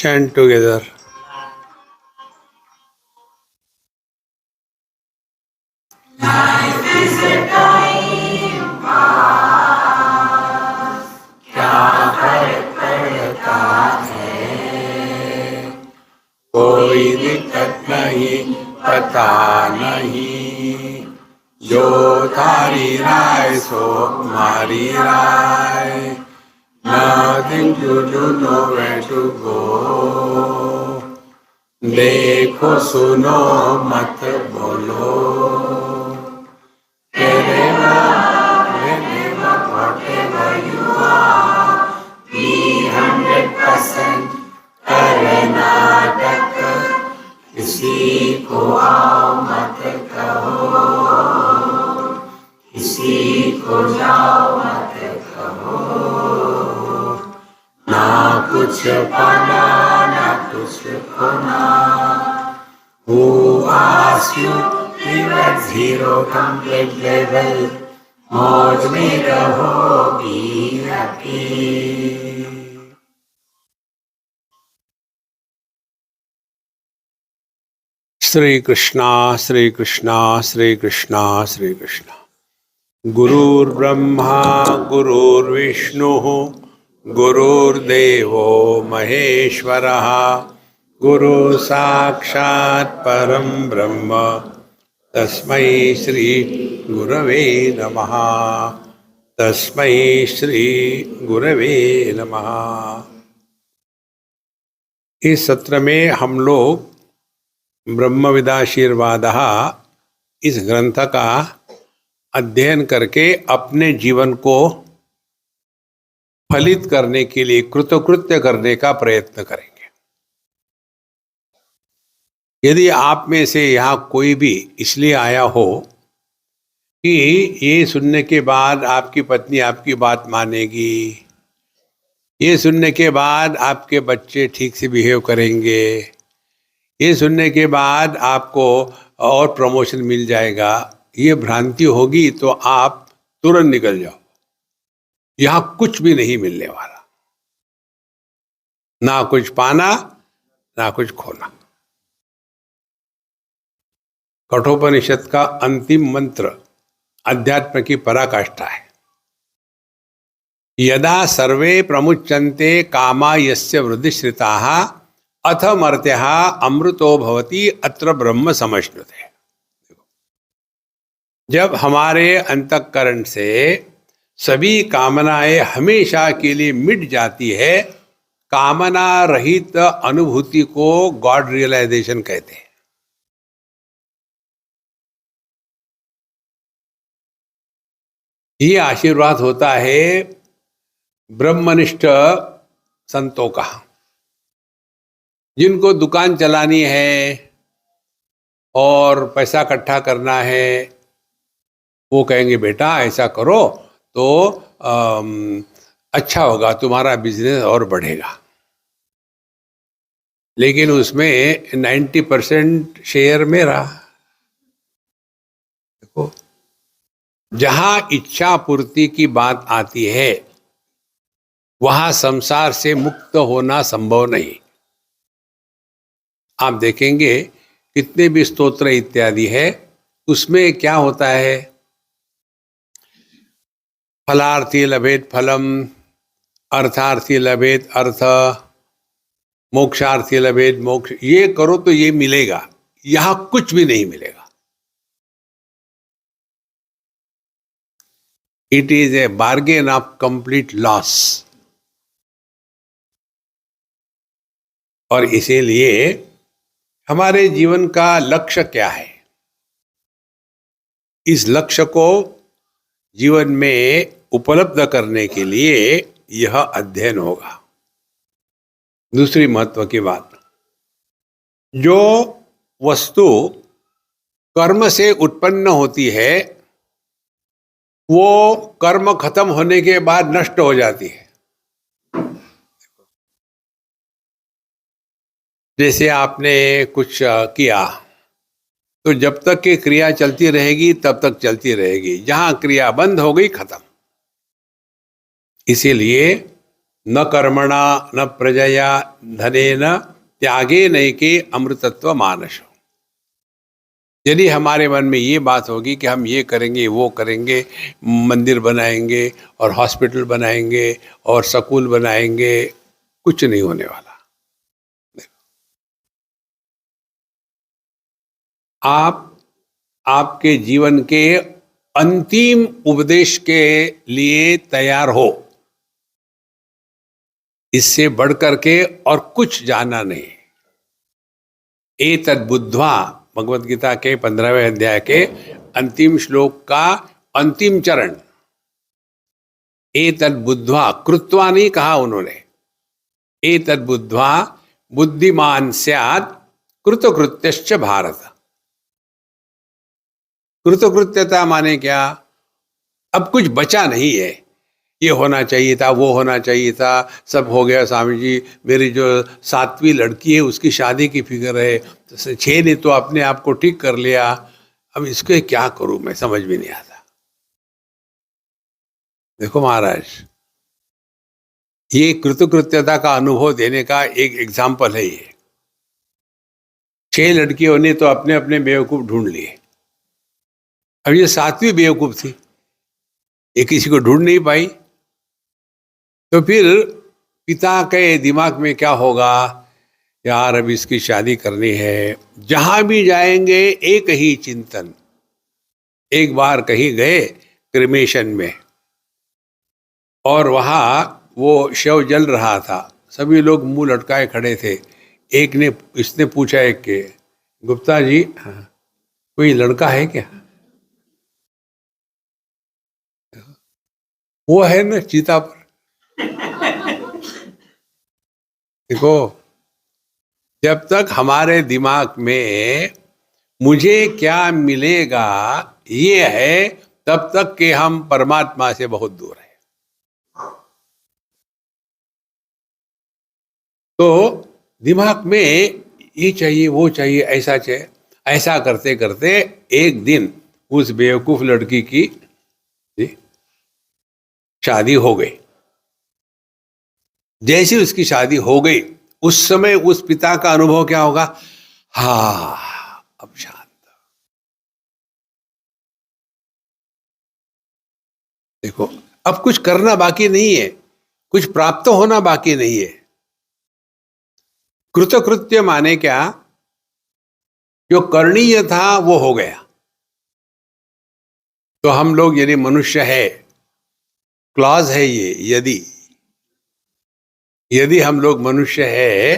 Chant together. Life is a time pass, क्या फर्क पड़ता है, कोई दिक्कत नहीं, पता नहीं, जो थारी राय सो हमारी राय. Nothing to do, nowhere to go. देखो सुनो मत बोलो. whatever you are, be 100% Karnataka, किसी को आओ मत कहो, किसी को जाओ मत कहो. ना कुछ पाना ना कुछ खोना. Who asked you live at zero complete level? मौज में रहोगी हैप्पी. श्री कृष्णा श्री कृष्णा श्री कृष्णा श्री कृष्णा. गुरुर्ब्रह्मा गुरुर्विष्णुः गुरुर्देवो महेश्वरः. गुरु साक्षात् परं ब्रह्म तस्मै श्री गुरवे नमः. तस्मै श्री गुरवे नमः. इस सत्र में हम लोग ब्रह्मविदाशीर्वादः इस ग्रंथ का अध्ययन करके अपने जीवन को फलित करने के लिए, कृतकृत्य करने का प्रयत्न करेंगे. यदि आप में से यहाँ कोई भी इसलिए आया हो कि ये सुनने के बाद आपकी पत्नी आपकी बात मानेगी, ये सुनने के बाद आपके बच्चे ठीक से बिहेव करेंगे, ये सुनने के बाद आपको और प्रमोशन मिल जाएगा, ये भ्रांति होगी तो आप तुरंत निकल जाओ. यहां कुछ भी नहीं मिलने वाला. ना कुछ पाना ना कुछ खोना. कठोपनिषद का अंतिम मंत्र अध्यात्म की पराकाष्ठा है. यदा सर्वे प्रमुच्यन्ते कामा यस्य वृद्धिश्रिताः अथ मर्त्यः अमृतो भवति अत्र ब्रह्म समश्नुते. जब हमारे अंतःकरण से सभी कामनाएं हमेशा के लिए मिट जाती है, कामना रहित अनुभूति को गॉड रियलाइजेशन कहते हैं. ये आशीर्वाद होता है ब्रह्मनिष्ठ संतों का. जिनको दुकान चलानी है और पैसा इकट्ठा करना है, वो कहेंगे बेटा ऐसा करो तो अच्छा होगा, तुम्हारा बिजनेस और बढ़ेगा. लेकिन उसमें 90% शेयर मेरा. देखो, जहां इच्छा पूर्ति की बात आती है वहां संसार से मुक्त होना संभव नहीं. आप देखेंगे कितने भी स्तोत्र इत्यादि है, उसमें क्या होता है, फलार्थी लभेत फलम, अर्थार्थी लभेत अर्थ, मोक्षार्थी लभेत मोक्ष. ये करो तो ये मिलेगा. यहां कुछ भी नहीं मिलेगा. It is a bargain of complete loss. और इसीलिए हमारे जीवन का लक्ष्य क्या है, इस लक्ष्य को जीवन में उपलब्ध करने के लिए यह अध्ययन होगा. दूसरी महत्व की बात, जो वस्तु कर्म से उत्पन्न होती है वो कर्म खत्म होने के बाद नष्ट हो जाती है. जैसे आपने कुछ किया तो जब तक कि क्रिया चलती रहेगी तब तक चलती रहेगी. जहां क्रिया बंद हो गई, खत्म. इसीलिए न कर्मणा न प्रजया धनेन त्यागे नैके अमृतत्व मानसो। यदि हमारे मन में ये बात होगी कि हम ये करेंगे वो करेंगे, मंदिर बनाएंगे और हॉस्पिटल बनाएंगे और स्कूल बनाएंगे, कुछ नहीं होने वाला। आप आपके जीवन के अंतिम उपदेश के लिए तैयार हो, इससे बढ़कर के और कुछ जाना नहीं। एतद् बुद्ध्वा, भगवत गीता के 15वें अध्याय के अंतिम श्लोक का अंतिम चरण, एतद् बुद्ध्वा, कृत्वा नहीं कहा उन्होंने, एतद् बुद्ध्वा बुद्धिमान स्यात् कृतकृत्यश्च भारत। कृतकृत्यता माने क्या? अब कुछ बचा नहीं है, ये होना चाहिए था, वो होना चाहिए था, सब हो गया स्वामी जी, मेरी जो 7वीं लड़की है उसकी शादी की फिक्र है, 6 ने तो अपने आप को ठीक कर लिया, अब इसके क्या करूं मैं, समझ भी नहीं आता। देखो महाराज, ये कृतकृत्यता का अनुभव देने का एक एग्जाम्पल है ये। 6 लड़कियों ने तो अपने अपने बेवकूफ ढूंढ लिए, अब ये 7वीं बेवकूफ थी, ये किसी को ढूंढ नहीं पाई। तो फिर पिता के दिमाग में क्या होगा, यार अब इसकी शादी करनी है। जहां भी जाएंगे एक ही चिंतन। एक बार कहीं गए क्रिमेशन में, और वहां वो शव जल रहा था, सभी लोग मुंह लटकाए खड़े थे। इसने पूछा एक के, गुप्ता जी कोई लड़का है क्या? वो है ना चिता पर। देखो, जब तक हमारे दिमाग में मुझे क्या मिलेगा ये है, तब तक के हम परमात्मा से बहुत दूर हैं। तो दिमाग में ये चाहिए वो चाहिए, ऐसा चाहिए, ऐसा करते करते एक दिन उस बेवकूफ लड़की की शादी हो गई। जैसी उसकी शादी हो गई, उस समय उस पिता का अनुभव क्या होगा? हा, अब शांत। देखो, अब कुछ करना बाकी नहीं है, कुछ प्राप्त होना बाकी नहीं है। कृतकृत्य माने क्या? जो करणीय था वो हो गया। तो हम लोग यदि मनुष्य है, क्लॉज है ये, यदि हम लोग मनुष्य है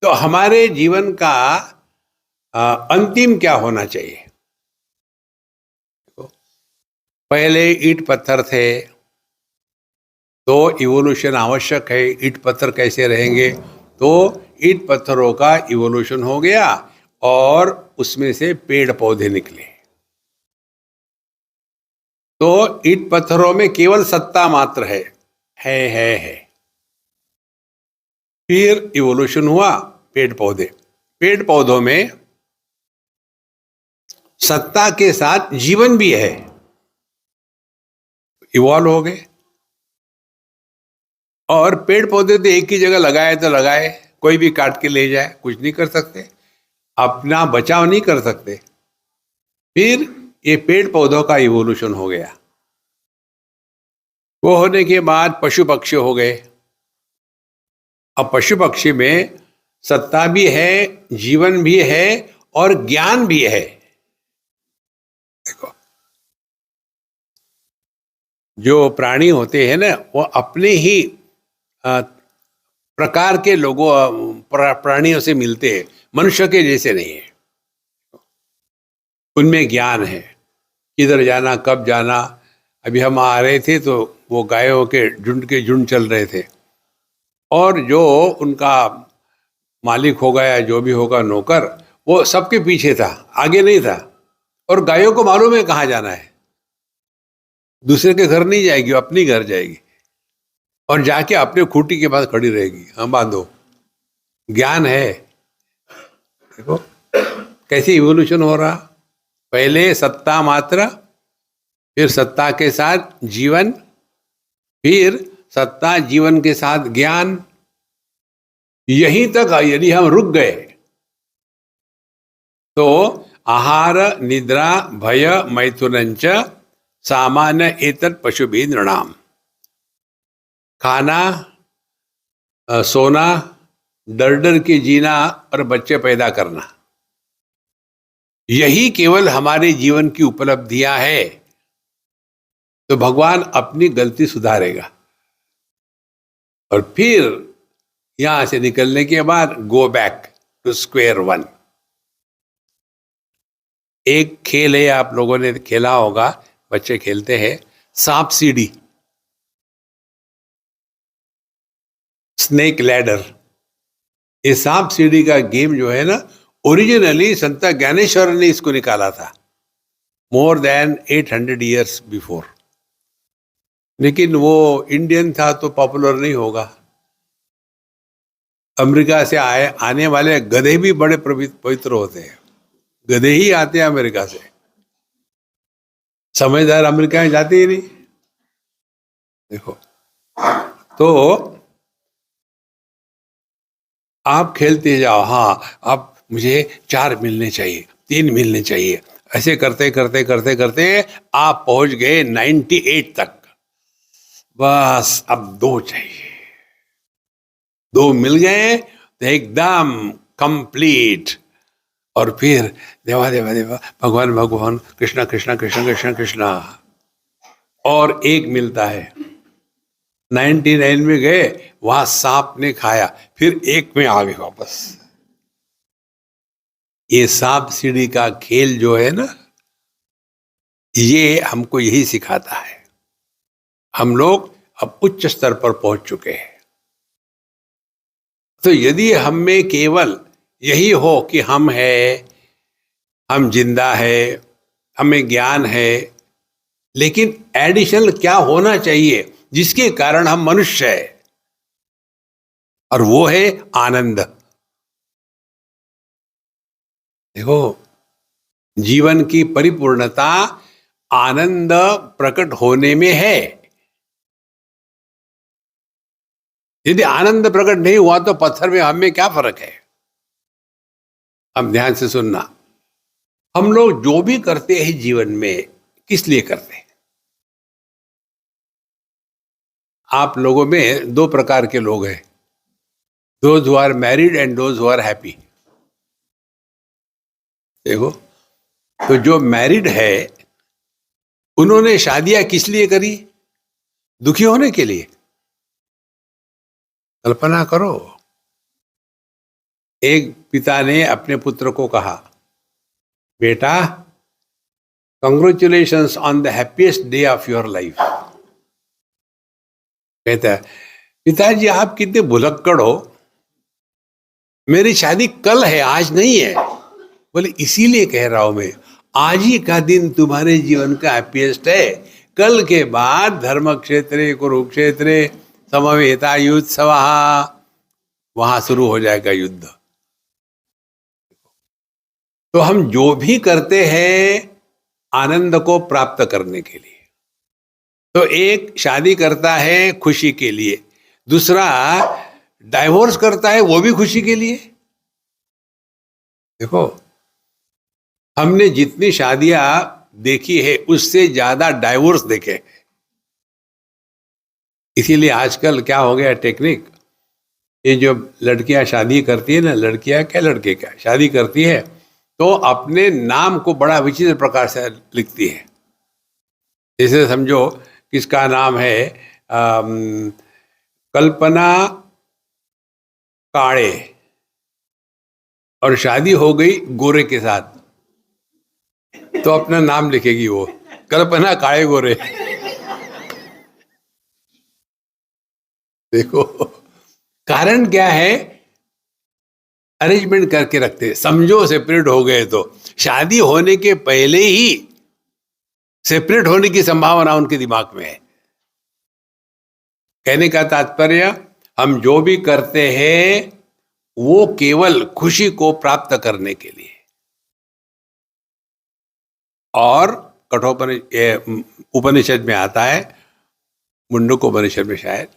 तो हमारे जीवन का अंतिम क्या होना चाहिए? पहले ईंट पत्थर थे, तो इवोल्यूशन आवश्यक है। ईंट पत्थर कैसे रहेंगे? तो ईंट पत्थरों का इवोल्यूशन हो गया और उसमें से पेड़ पौधे निकले। तो ईंट पत्थरों में केवल सत्ता मात्र है। फिर इवोल्यूशन हुआ, पेड़ पौधों में सत्ता के साथ जीवन भी है, इवॉल्व हो गए। और पेड़ पौधे तो एक ही जगह लगाए तो लगाए, कोई भी काट के ले जाए, कुछ नहीं कर सकते, अपना बचाव नहीं कर सकते। फिर ये पेड़ पौधों का इवोल्यूशन हो गया। वो होने के बाद पशु पक्षी हो गए। अब पशु पक्षी में सत्ता भी है, जीवन भी है और ज्ञान भी है। देखो, जो प्राणी होते हैं ना, वो अपने ही प्रकार के लोगों प्राणियों से मिलते हैं, मनुष्य के जैसे नहीं है। उनमें ज्ञान है, किधर जाना, कब जाना। अभी हम आ रहे थे तो वो गायों के झुंड चल रहे थे, और जो उनका मालिक होगा या जो भी होगा नौकर, वो सबके पीछे था, आगे नहीं था। और गायों को मालूम है कहाँ जाना है, दूसरे के घर नहीं जाएगी, अपनी घर जाएगी और जाके अपने खूंटी के पास खड़ी रहेगी, हाँ बांधो। ज्ञान है। देखो कैसे इवोल्यूशन हो रहा। पहले सत्ता मात्र, फिर सत्ता के साथ जीवन, फिर सत्ता, जीवन के साथ ज्ञान, यहीं तक यदि हम रुक गए तो आहार निद्रा भय मैथुनंच सामान्य एतत् पशुभिः नृणाम। खाना, सोना, डर डर के जीना और बच्चे पैदा करना, यही केवल हमारे जीवन की उपलब्धियां है। तो भगवान अपनी गलती सुधारेगा और फिर यहां से निकलने के बाद go back to square one. एक खेल है, आप लोगों ने खेला होगा, बच्चे खेलते हैं, सांप सीढ़ी, स्नेक लैडर। ये सांप सीढ़ी का गेम जो है ना, ओरिजिनली संत ज्ञानेश्वर ने इसको निकाला था मोर देन 800 ईयर्स बिफोर। लेकिन वो इंडियन था तो पॉपुलर नहीं होगा। अमेरिका से आने वाले गधे भी बड़े पवित्र होते हैं। गधे ही आते हैं अमेरिका से, समझदार अमेरिका में जाते ही नहीं। देखो, तो आप खेलते जाओ, हाँ अब मुझे 4 मिलने चाहिए, 3 मिलने चाहिए, ऐसे करते करते करते करते आप पहुंच गए 98 तक। बस अब 2 चाहिए, 2 मिल गए तो एकदम कंप्लीट। और फिर देवा देवा देवा, भगवान भगवान, कृष्णा कृष्णा कृष्णा कृष्णा कृष्णा, और 1 मिलता है। 99 में गए, वहां सांप ने खाया, फिर 1 में आ गए वापस। ये सांप सीढ़ी का खेल जो है ना, ये हमको यही सिखाता है। हम लोग अब उच्च स्तर पर पहुंच चुके हैं। तो यदि हम में केवल यही हो कि हम हैं, हम जिंदा है, हमें ज्ञान है, लेकिन एडिशनल क्या होना चाहिए जिसके कारण हम मनुष्य है, और वो है आनंद। देखो, जीवन की परिपूर्णता आनंद प्रकट होने में है। यदि आनंद प्रकट नहीं हुआ तो पत्थर में हम में क्या फर्क है? अब ध्यान से सुनना, हम लोग जो भी करते हैं जीवन में, किस लिए करते हैं? आप लोगों में 2 प्रकार के लोग हैं, those who are married and those who are happy. देखो, तो जो मैरिड है उन्होंने शादियां किस लिए करी? दुखी होने के लिए? कल्पना करो, एक पिता ने अपने पुत्र को कहा, बेटा congratulations on the happiest day of your life. कहता है, पिताजी आप कितने भुलक्कड़ हो, मेरी शादी कल है, आज नहीं है। बोले इसीलिए कह रहा हूं मैं, आज ही का दिन तुम्हारे जीवन का हैप्पीएस्ट है, कल के बाद धर्म क्षेत्रे कुरुक्षेत्रे समवेतायुत्सव, वहां शुरू हो जाएगा युद्ध। तो हम जो भी करते हैं आनंद को प्राप्त करने के लिए। तो एक शादी करता है खुशी के लिए, दूसरा डाइवोर्स करता है वो भी खुशी के लिए। देखो, हमने जितनी शादियां देखी है उससे ज्यादा डाइवोर्स देखे। इसीलिए आजकल क्या हो गया टेक्निक, ये जो लड़कियां शादी करती है ना, लड़कियां क्या लड़के क्या शादी करती है तो अपने नाम को बड़ा विचित्र प्रकार से लिखती है। जैसे समझो किसका नाम है कल्पना काळे, और शादी हो गई गोरे के साथ, तो अपना नाम लिखेगी वो कल्पना काळे गोरे। देखो, कारण क्या है? अरेंजमेंट करके रखते, समझो सेपरेट हो गए तो शादी होने के पहले ही सेपरेट होने की संभावना उनके दिमाग में है। कहने का तात्पर्य, हम जो भी करते हैं वो केवल खुशी को प्राप्त करने के लिए। और कठोपनिषद उपनिषद में आता है, मुंडकोपनिषद में शायद,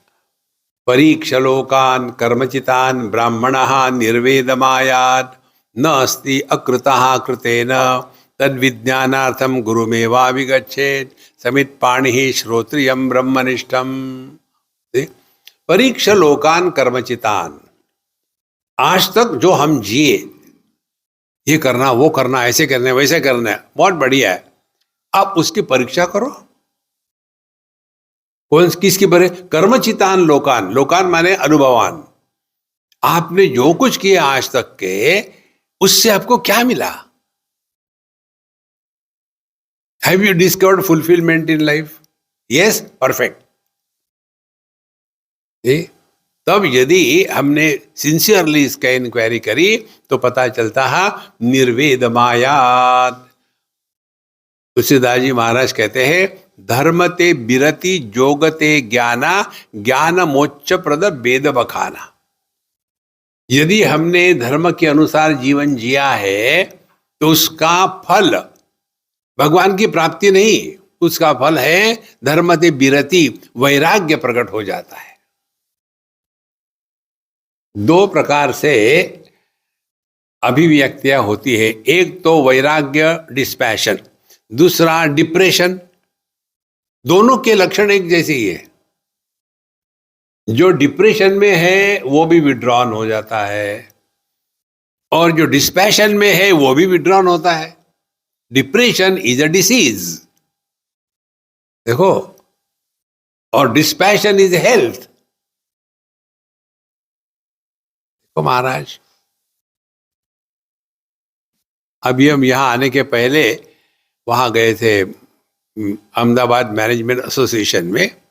परीक्षलोकान् कर्मचितान् ब्राह्मणः निर्वेदमायात् न अस्ति अकृतः कृतेन तद्विज्ञानार्थं गुरुमेवाभिगच्छेत् समित्पाणिः श्रोत्रियं ब्रह्मनिष्ठम्। परीक्षलोकान् कर्मचितान्, आज तक जो हम जिए, ये करना वो करना, ऐसे करना वैसे करना है, बहुत बढ़िया है, आप उसकी परीक्षा करो। कौन किसकी बरे? कर्मचितान लोकान, लोकान माने अनुभवान। आपने जो कुछ किया आज तक के, उससे आपको क्या मिला? Have you discovered fulfilment in life? Yes, perfect. तब यदि हमने सिंसियरली इसका इंक्वायरी करी तो पता चलता है निर्वेद मायात। तुलसीदास जी महाराज कहते हैं, धर्मते बिरति जोगते ज्ञाना ज्ञान मोक्ष प्रद वेद बखाना। यदि हमने धर्म के अनुसार जीवन जिया है तो उसका फल भगवान की प्राप्ति नहीं, उसका फल है धर्मते बिरति, वैराग्य प्रकट हो जाता है। दो प्रकार से अभिव्यक्तियां होती है, एक तो वैराग्य डिस्पैशन, दूसरा डिप्रेशन। दोनों के लक्षण एक जैसे ही है। जो डिप्रेशन में है वो भी विड्रॉन हो जाता है और जो डिस्पैशन में है वो भी विड्रॉन होता है। डिप्रेशन इज अ डिसीज, देखो, और डिस्पैशन इज हेल्थ। देखो महाराज, अभी हम यहां आने के पहले वहां गए थे अहमदाबाद मैनेजमेंट एसोसिएशन में,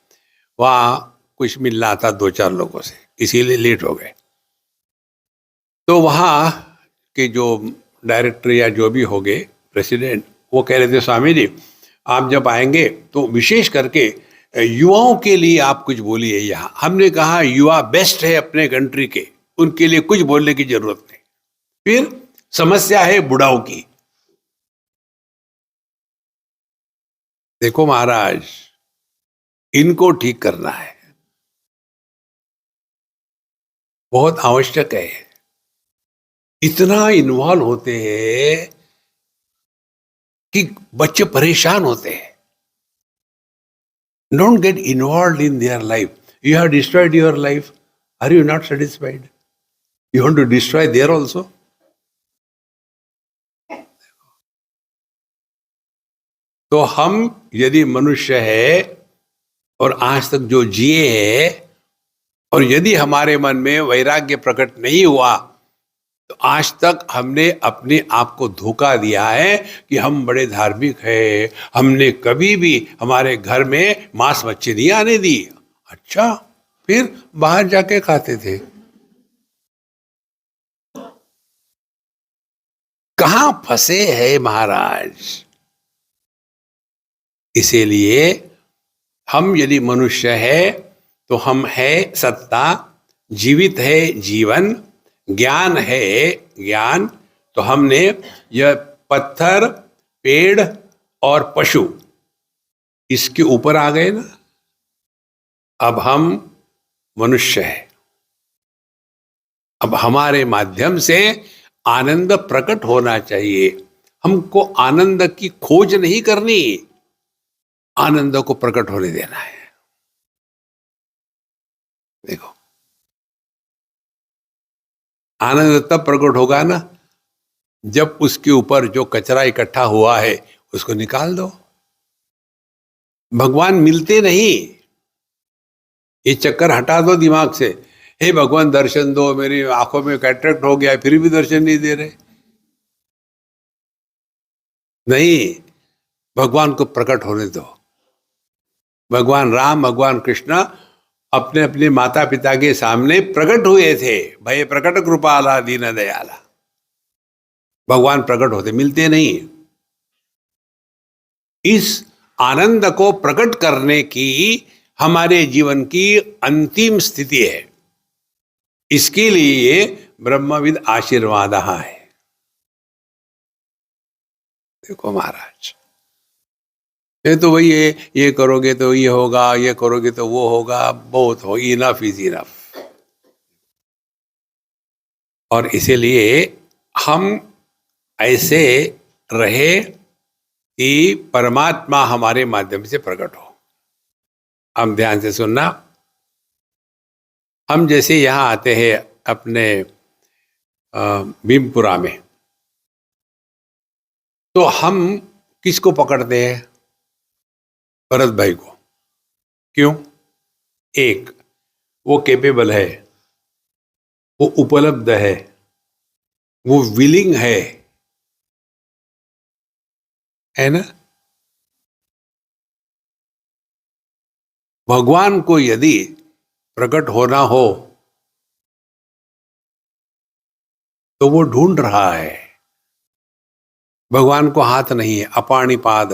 वहां कुछ मिलना था दो चार लोगों से, इसीलिए लेट हो गए। तो वहाँ के जो डायरेक्टर या जो भी हो गए प्रेसिडेंट, वो कह रहे थे, स्वामी जी आप जब आएंगे तो विशेष करके युवाओं के लिए आप कुछ बोलिए यहाँ। हमने कहा युवा बेस्ट है अपने कंट्री के, उनके लिए कुछ बोलने की जरूरत नहीं। फिर समस्या है बुढ़ाओं की। देखो महाराज, इनको ठीक करना है, बहुत आवश्यक है। इतना इन्वॉल्व होते हैं कि बच्चे परेशान होते हैं। Don't get involve in their life. You have destroyed your life, are you not satisfied? You want to destroy their also? तो हम यदि मनुष्य है और आज तक जो जिए हैं, और यदि हमारे मन में वैराग्य प्रकट नहीं हुआ तो आज तक हमने अपने आप को धोखा दिया है कि हम बड़े धार्मिक हैं, हमने कभी भी हमारे घर में मांस मच्छी नहीं आने दी। अच्छा, फिर बाहर जाके खाते थे। कहां फंसे हैं महाराज? इसीलिए हम यदि मनुष्य है तो हम है सत्ता, जीवित है जीवन, ज्ञान है ज्ञान। तो हमने यह पत्थर, पेड़ और पशु, इसके ऊपर आ गए ना। अब हम मनुष्य हैं, अब हमारे माध्यम से आनंद प्रकट होना चाहिए। हमको आनंद की खोज नहीं करनी, आनंद को प्रकट होने देना है। देखो, आनंद तब प्रकट होगा ना जब उसके ऊपर जो कचरा इकट्ठा हुआ है उसको निकाल दो। भगवान मिलते नहीं, ये चक्कर हटा दो दिमाग से। हे भगवान दर्शन दो, मेरी आंखों में कैटरेक्ट हो गया फिर भी दर्शन नहीं दे रहे। नहीं, भगवान को प्रकट होने दो। भगवान राम, भगवान कृष्ण अपने अपने माता पिता के सामने प्रकट हुए थे। भय प्रकट कृपाला दीन दयाला। भगवान प्रकट होते, मिलते नहीं। इस आनंद को प्रकट करने की हमारे जीवन की अंतिम स्थिति है। इसके लिए ब्रह्मविद आशीर्वाद है। देखो महाराज, ये तो वही है, ये करोगे तो ये होगा, ये करोगे तो वो होगा, बहुत हो, इनफ इज इनफ। और इसीलिए हम ऐसे रहे कि परमात्मा हमारे माध्यम से प्रकट हो। हम ध्यान से सुनना। हम जैसे यहाँ आते हैं अपने भीमपुरा में, तो हम किसको पकड़ते हैं? भरत भाई को। क्यों? एक, वो कैपेबल है, वो उपलब्ध है, वो विलिंग है ना। भगवान को यदि प्रकट होना हो तो वो ढूंढ रहा है। भगवान को हाथ नहीं है, अपाणिपाद।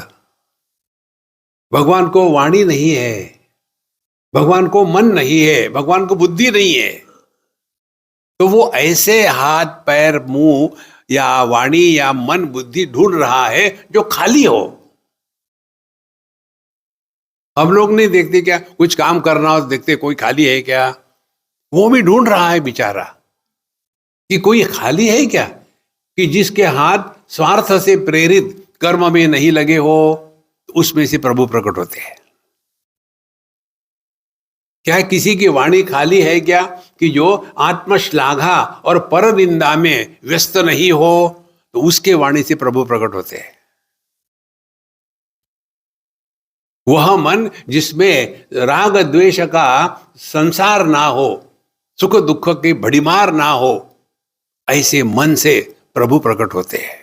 भगवान को वाणी नहीं है, भगवान को मन नहीं है, भगवान को बुद्धि नहीं है। तो वो ऐसे हाथ पैर मुंह या वाणी या मन बुद्धि ढूंढ रहा है जो खाली हो। हम लोग नहीं देखते क्या? कुछ काम करना हो तो देखते कोई खाली है क्या? वो भी ढूंढ रहा है बेचारा कि कोई खाली है क्या, कि जिसके हाथ स्वार्थ से प्रेरित कर्म में नहीं लगे हो, तो उसमें से प्रभु प्रकट होते हैं। क्या किसी की वाणी खाली है क्या, कि जो आत्मश्लाघा और पर निंदा में व्यस्त नहीं हो, तो उसके वाणी से प्रभु प्रकट होते हैं। वह मन जिसमें राग द्वेष का संसार ना हो, सुख दुख की भड़ीमार ना हो, ऐसे मन से प्रभु प्रकट होते हैं।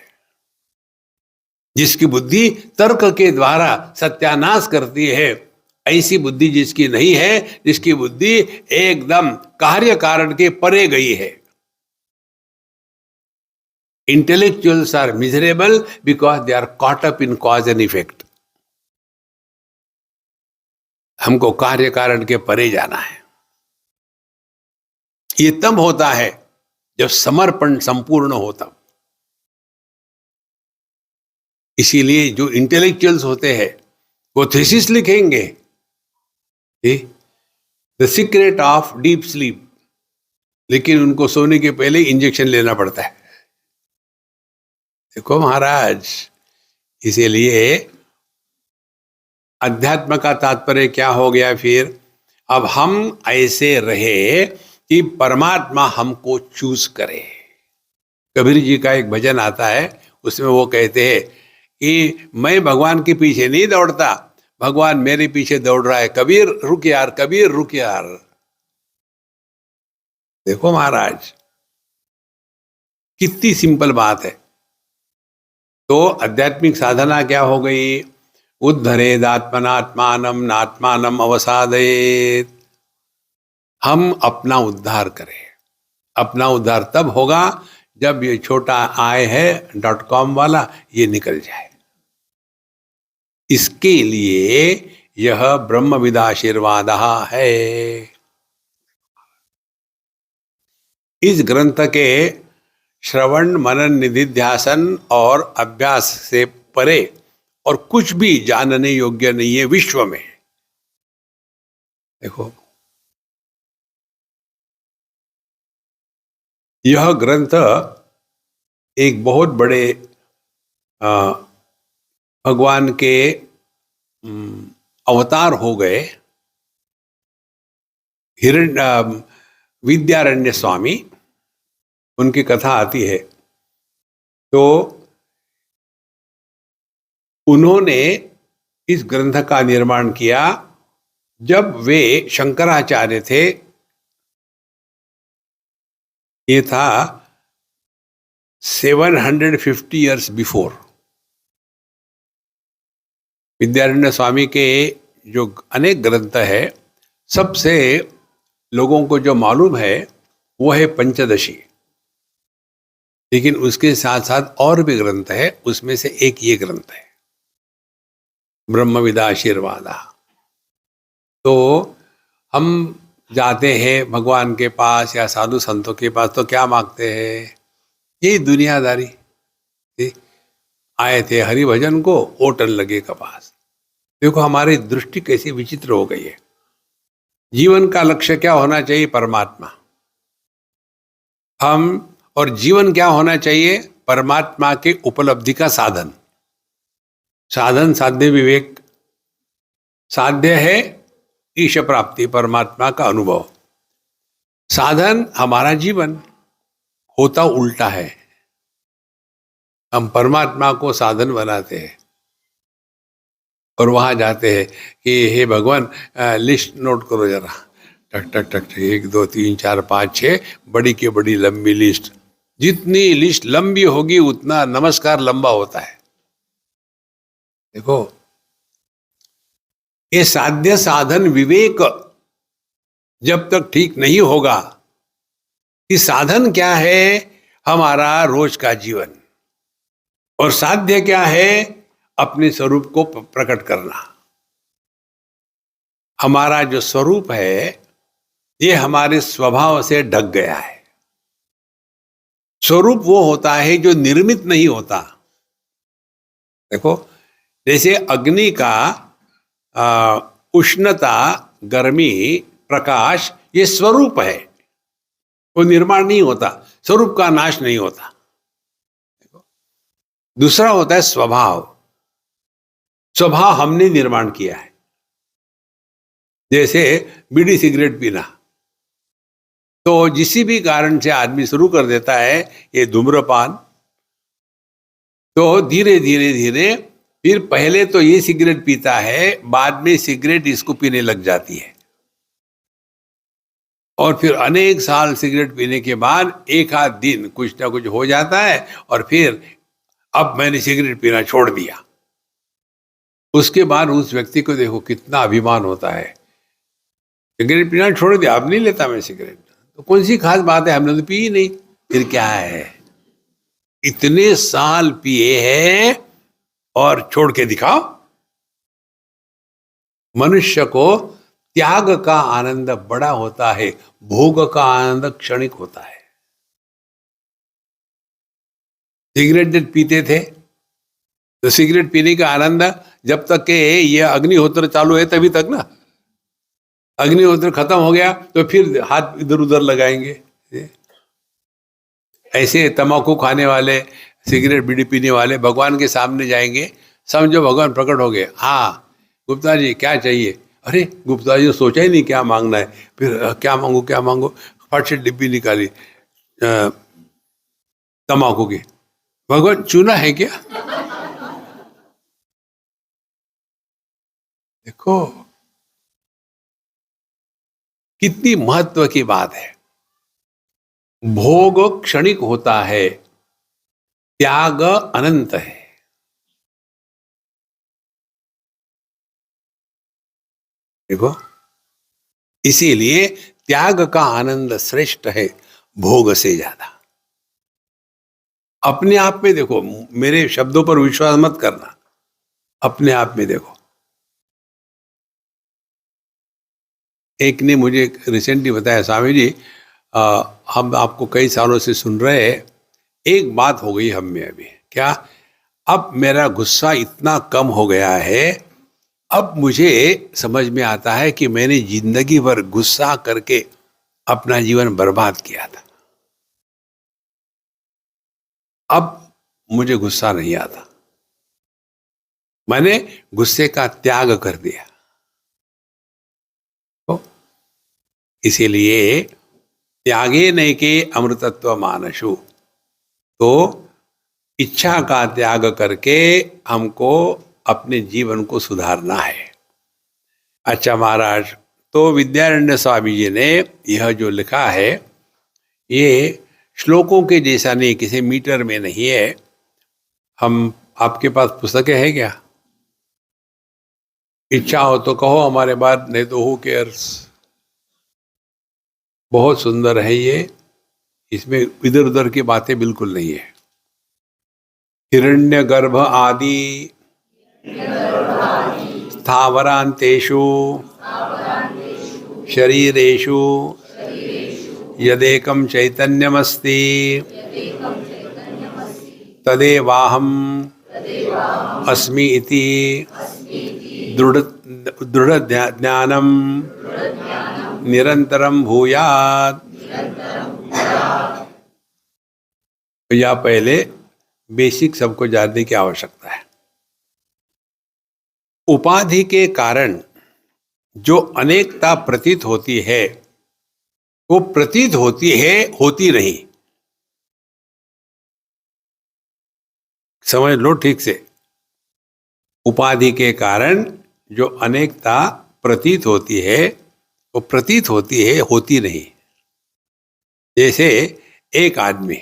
जिसकी बुद्धि तर्क के द्वारा सत्यानाश करती है, ऐसी बुद्धि जिसकी नहीं है, जिसकी बुद्धि एकदम कार्य कारण के परे गई है। Intellectuals are miserable because they are caught up in cause and effect. हमको कार्य कारण के परे जाना है। ये तब होता है जब समर्पण संपूर्ण होता। इसीलिए जो इंटेलेक्चुअल्स होते हैं वो थीसिस लिखेंगे, the secret of deep sleep, लेकिन उनको सोने के पहले इंजेक्शन लेना पड़ता है। देखो महाराज, इसीलिए अध्यात्म का तात्पर्य क्या हो गया फिर? अब हम ऐसे रहे कि परमात्मा हमको चूज करे। कबीर जी का एक भजन आता है, उसमें वो कहते हैं कि मैं भगवान के पीछे नहीं दौड़ता, भगवान मेरे पीछे दौड़ रहा है। कबीर रुक यार, कबीर रुक यार। देखो महाराज, कितनी सिंपल बात है। तो आध्यात्मिक साधना क्या हो गई? उद्धरेदात्मनात्मानम नात्मानम अवसादयेत। हम अपना उद्धार करें। अपना उद्धार तब होगा जब ये छोटा आय है .com वाला ये निकल जाए। इसके लिए यह ब्रह्म विदाशीर्वाद है। इस ग्रंथ के श्रवण मनन निधिध्यासन और अभ्यास से परे और कुछ भी जानने योग्य नहीं है विश्व में। देखो, यह ग्रंथ एक बहुत बड़े भगवान के अवतार हो गए। विद्यारण्य स्वामी, उनकी कथा आती है। तो उन्होंने इस ग्रंथ का निर्माण किया जब वे शंकराचार्य थे। ये था 750 ईयर्स बिफोर। विद्यारण्य स्वामी के जो अनेक ग्रंथ है, सबसे लोगों को जो मालूम है वो है पंचदशी, लेकिन उसके साथ साथ और भी ग्रंथ है। उसमें से एक ये ग्रंथ है, ब्रह्म विदाशीर्वाद। तो हम जाते हैं भगवान के पास या साधु संतों के पास, तो क्या मांगते हैं? यही दुनियादारी। आए थे हरिभजन को, ओटन लगे कपास। देखो हमारी दृष्टि कैसी विचित्र हो गई है। जीवन का लक्ष्य क्या होना चाहिए? परमात्मा। हम और जीवन क्या होना चाहिए? परमात्मा के उपलब्धि का साधन। साधन साध्य विवेक। साध्य है ईश प्राप्ति, परमात्मा का अनुभव। साधन हमारा जीवन। होता उल्टा है, हम परमात्मा को साधन बनाते हैं और वहां जाते हैं कि हे भगवान लिस्ट नोट करो जरा, टक टक टक 1 2 3 4 5 6, बड़ी की बड़ी लंबी लिस्ट। जितनी लिस्ट लंबी होगी उतना नमस्कार लंबा होता है। देखो ये साध्य साधन विवेक जब तक ठीक नहीं होगा, कि साधन क्या है? हमारा रोज का जीवन। और साध्य क्या है? अपने स्वरूप को प्रकट करना। हमारा जो स्वरूप है ये हमारे स्वभाव से ढक गया है। स्वरूप वो होता है जो निर्मित नहीं होता। देखो जैसे अग्नि का उष्णता, गर्मी, प्रकाश ये स्वरूप है, वो निर्माण नहीं होता। स्वरूप का नाश नहीं होता। दूसरा होता है स्वभाव। स्वभाव हमने निर्माण किया है। जैसे बीड़ी सिगरेट पीना, तो जिसी भी कारण से आदमी शुरू कर देता है ये धूम्रपान, तो धीरे धीरे धीरे फिर पहले तो ये सिगरेट पीता है, बाद में सिगरेट इसको पीने लग जाती है। और फिर अनेक साल सिगरेट पीने के बाद एक आध दिन कुछ ना कुछ हो जाता है और फिर अब मैंने सिगरेट पीना छोड़ दिया। उसके बाद उस व्यक्ति को देखो कितना अभिमान होता है, सिगरेट पीना छोड़ दिया, अब नहीं लेता मैं सिगरेट। तो कौन सी खास बात है, हमने तो पी ही नहीं। फिर क्या है, इतने साल पिए हैं और छोड़ के दिखाओ। मनुष्य को त्याग का आनंद बड़ा होता है, भोग का आनंद क्षणिक होता है। सिगरेट जब पीते थे तो सिगरेट पीने का आनंद जब तक के ये अग्निहोत्र चालू है तभी तक ना। अग्निहोत्र खत्म हो गया तो फिर हाथ इधर उधर लगाएंगे। ऐसे तंबाकू खाने वाले, सिगरेट बीड़ी पीने वाले भगवान के सामने जाएंगे, समझो भगवान प्रकट हो गए। हाँ गुप्ता जी क्या चाहिए? अरे गुप्ता जी सोचा ही नहीं क्या मांगना है। फिर क्या मांगो क्या मांगो, फट से डिब्बी निकाली तंबाकू की। भगवान चूना है क्या? देखो कितनी महत्व की बात है। भोग क्षणिक होता है, त्याग अनंत है। देखो इसीलिए त्याग का आनंद श्रेष्ठ है भोग से ज्यादा। अपने आप में देखो, मेरे शब्दों पर विश्वास मत करना, अपने आप में देखो। एक ने मुझे रिसेंटली बताया, स्वामी जी हम आपको कई सालों से सुन रहे हैं, एक बात हो गई हम में अभी। क्या? अब मेरा गुस्सा इतना कम हो गया है, अब मुझे समझ में आता है कि मैंने जिंदगी भर गुस्सा करके अपना जीवन बर्बाद किया था। अब मुझे गुस्सा नहीं आता, मैंने गुस्से का त्याग कर दिया। तो इसीलिए त्यागे नहीं के अमृतत्व मानसु, तो इच्छा का त्याग करके हमको अपने जीवन को सुधारना है। अच्छा महाराज, तो विद्यारण्य स्वामी जी ने यह जो लिखा है ये श्लोकों के जैसा नहीं, किसी मीटर में नहीं है। हम, आपके पास पुस्तकें है क्या? इच्छा हो तो कहो हमारे बाद, नहीं तो हु केयर्स। बहुत सुंदर है ये, इसमें इधर उधर की बातें बिल्कुल नहीं है। हिरण्य गर्भ आदि स्थावरांतेषु शरीरेषु यदेकं चैतन्यमस्ति तदेवाहम् अस्मि इति दृढ़ दृढ़ ज्ञानम निरंतरम भूयात्। या पहले बेसिक सबको जानने की आवश्यकता है। उपाधि के कारण जो अनेकता प्रतीत होती है वो प्रतीत होती है, होती नहीं। समझ लो ठीक से। उपाधि के कारण जो अनेकता प्रतीत होती है वो प्रतीत होती है, होती नहीं। जैसे एक आदमी,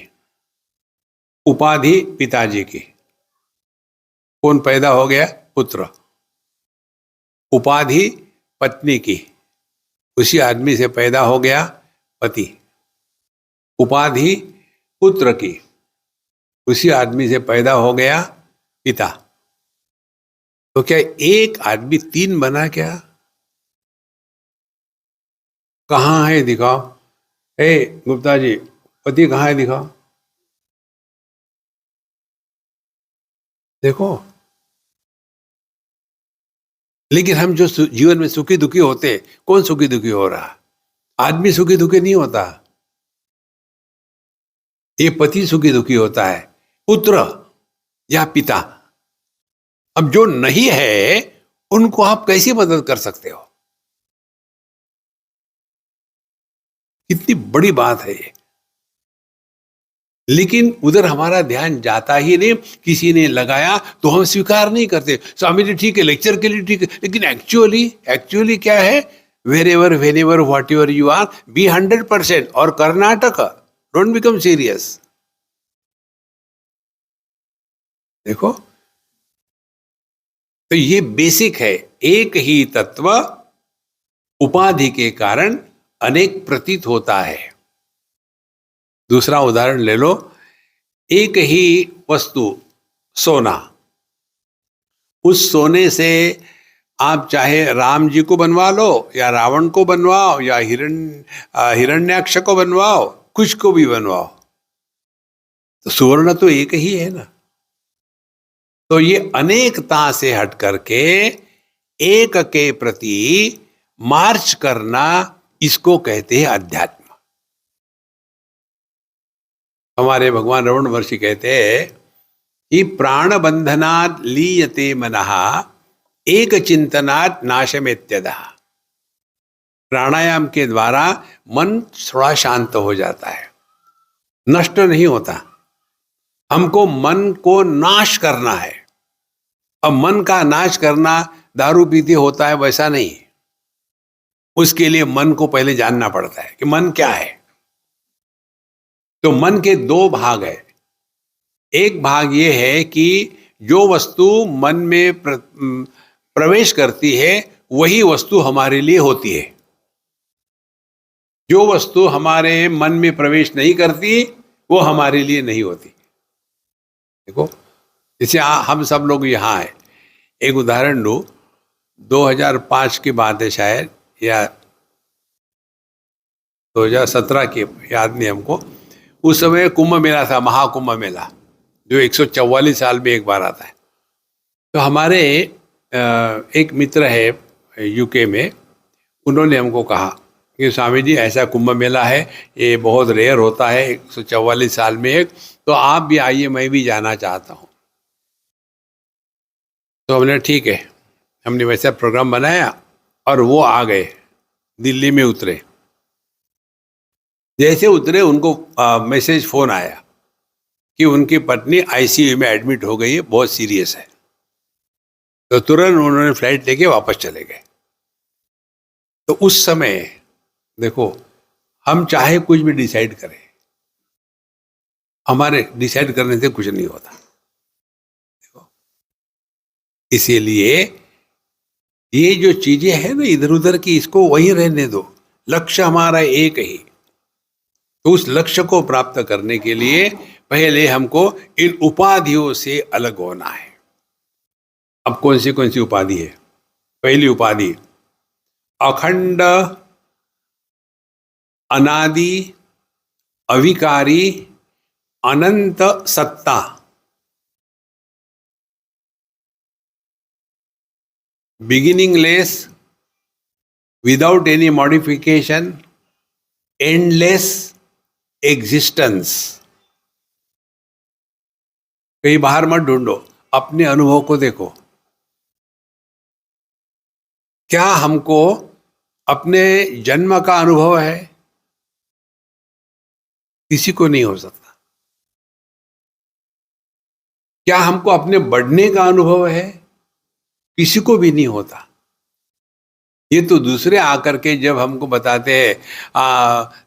उपाधि पिताजी की, कौन पैदा हो गया? पुत्र। उपाधि पत्नी की, उसी आदमी से पैदा हो गया पति। उपाधि पुत्र की, उसी आदमी से पैदा हो गया पिता। तो क्या एक आदमी तीन बना क्या? कहाँ है दिखाओ। हे गुप्ता जी, पति कहाँ है दिखाओ। देखो, लेकिन हम जो जीवन में सुखी दुखी होते, कौन सुखी दुखी हो रहा? आदमी सुखी दुखी नहीं होता, ये पति सुखी दुखी होता है, पुत्र या पिता। अब जो नहीं है उनको आप कैसे मदद कर सकते हो? कितनी बड़ी बात है ये। लेकिन उधर हमारा ध्यान जाता ही नहीं। किसी ने लगाया तो हम स्वीकार नहीं करते। स्वामी जी ठीक है, लेक्चर के लिए ठीक है, लेकिन एक्चुअली क्या है? Wherever whenever whatever you are, be 100%। और कर्नाटक, डोंट बिकम सीरियस। देखो, तो ये बेसिक है। एक ही तत्व उपाधि के कारण अनेक प्रतीत होता है। दूसरा उदाहरण ले लो। एक ही वस्तु, सोना, उस सोने से आप चाहे राम जी को बनवा लो या रावण को बनवाओ या हिरण्याक्ष को बनवाओ, कुछ को भी बनवाओ, तो सुवर्ण तो एक ही है ना। तो ये अनेकता से हट करके एक के प्रति मार्च करना, इसको कहते हैं अध्यात्म। हमारे भगवान रमण महर्षि कहते हैं कि प्राण बंधनात् लीयते मनः एक चिंतनात् नाशमेत्यदः। प्राणायाम के द्वारा मन थोड़ा शांत हो जाता है, नष्ट नहीं होता। हमको मन को नाश करना है। अब मन का नाश करना दारू पीते होता है वैसा नहीं। उसके लिए मन को पहले जानना पड़ता है कि मन क्या है। तो मन के दो भाग है। एक भाग ये है कि जो वस्तु मन में प्रवेश करती है वही वस्तु हमारे लिए होती है। जो वस्तु हमारे मन में प्रवेश नहीं करती वो हमारे लिए नहीं होती। देखो, जैसे हम सब लोग यहाँ हैं। एक उदाहरण लो, 2005 की बात है शायद, या 2017 की, याद नहीं हमको। उस समय कुंभ मेला था, महाकुंभ मेला, जो 144 साल में एक बार आता है। तो हमारे एक मित्र है यूके में, उन्होंने हमको कहा कि स्वामी जी ऐसा कुंभ मेला है, ये बहुत रेयर होता है 144 साल में एक, तो आप भी आइए, मैं भी जाना चाहता हूँ। तो हमने ठीक है, हमने वैसा प्रोग्राम बनाया और वो आ गए, दिल्ली में उतरे। जैसे उतरे उनको मैसेज फ़ोन आया कि उनकी पत्नी आईसीयू में एडमिट हो गई है, बहुत सीरियस है। तो तुरंत उन्होंने फ्लाइट लेके वापस चले गए। तो उस समय देखो, हम चाहे कुछ भी डिसाइड करें, हमारे डिसाइड करने से कुछ नहीं होता। देखो, इसीलिए ये जो चीजें हैं ना इधर उधर की, इसको वही रहने दो। लक्ष्य हमारा एक ही। तो उस लक्ष्य को प्राप्त करने के लिए पहले हमको इन उपाधियों से अलग होना है। अब कौन सी उपाधि है? पहली उपाधि अखंड, अनादि, अविकारी, अनंत सत्ता। beginningless, without any modification, endless existence. कहीं बाहर मत ढूंढो, अपने अनुभव को देखो. क्या हमको अपने जन्म का अनुभव है? किसी को नहीं हो सकता. क्या हमको अपने बढ़ने का अनुभव है? किसी को भी नहीं होता. ये तो दूसरे आकर के जब हमको बताते हैं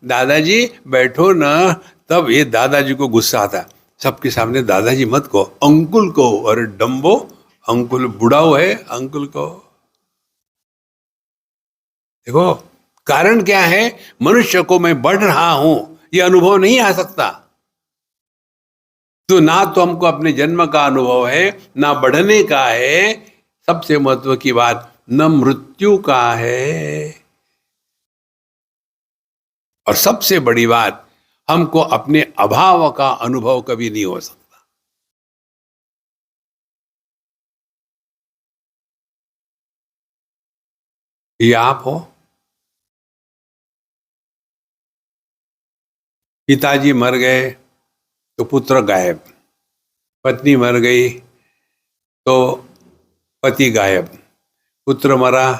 दादाजी बैठो ना, तब ये दादाजी को गुस्सा आता. सबके सामने दादाजी मत को, अंकुल को. और डम्बो, अंकुल बुढ़ा है, अंकुल को. देखो कारण क्या है? मनुष्य को मैं बढ़ रहा हूं ये अनुभव नहीं आ सकता. तो ना तो हमको अपने जन्म का अनुभव है, ना बढ़ने का है, सबसे महत्व की बात न मृत्यु का है. और सबसे बड़ी बात, हमको अपने अभाव का अनुभव कभी नहीं हो सकता. ये आप हो. पिताजी मर गए तो पुत्र गायब, पत्नी मर गई तो पति गायब, पुत्र मरा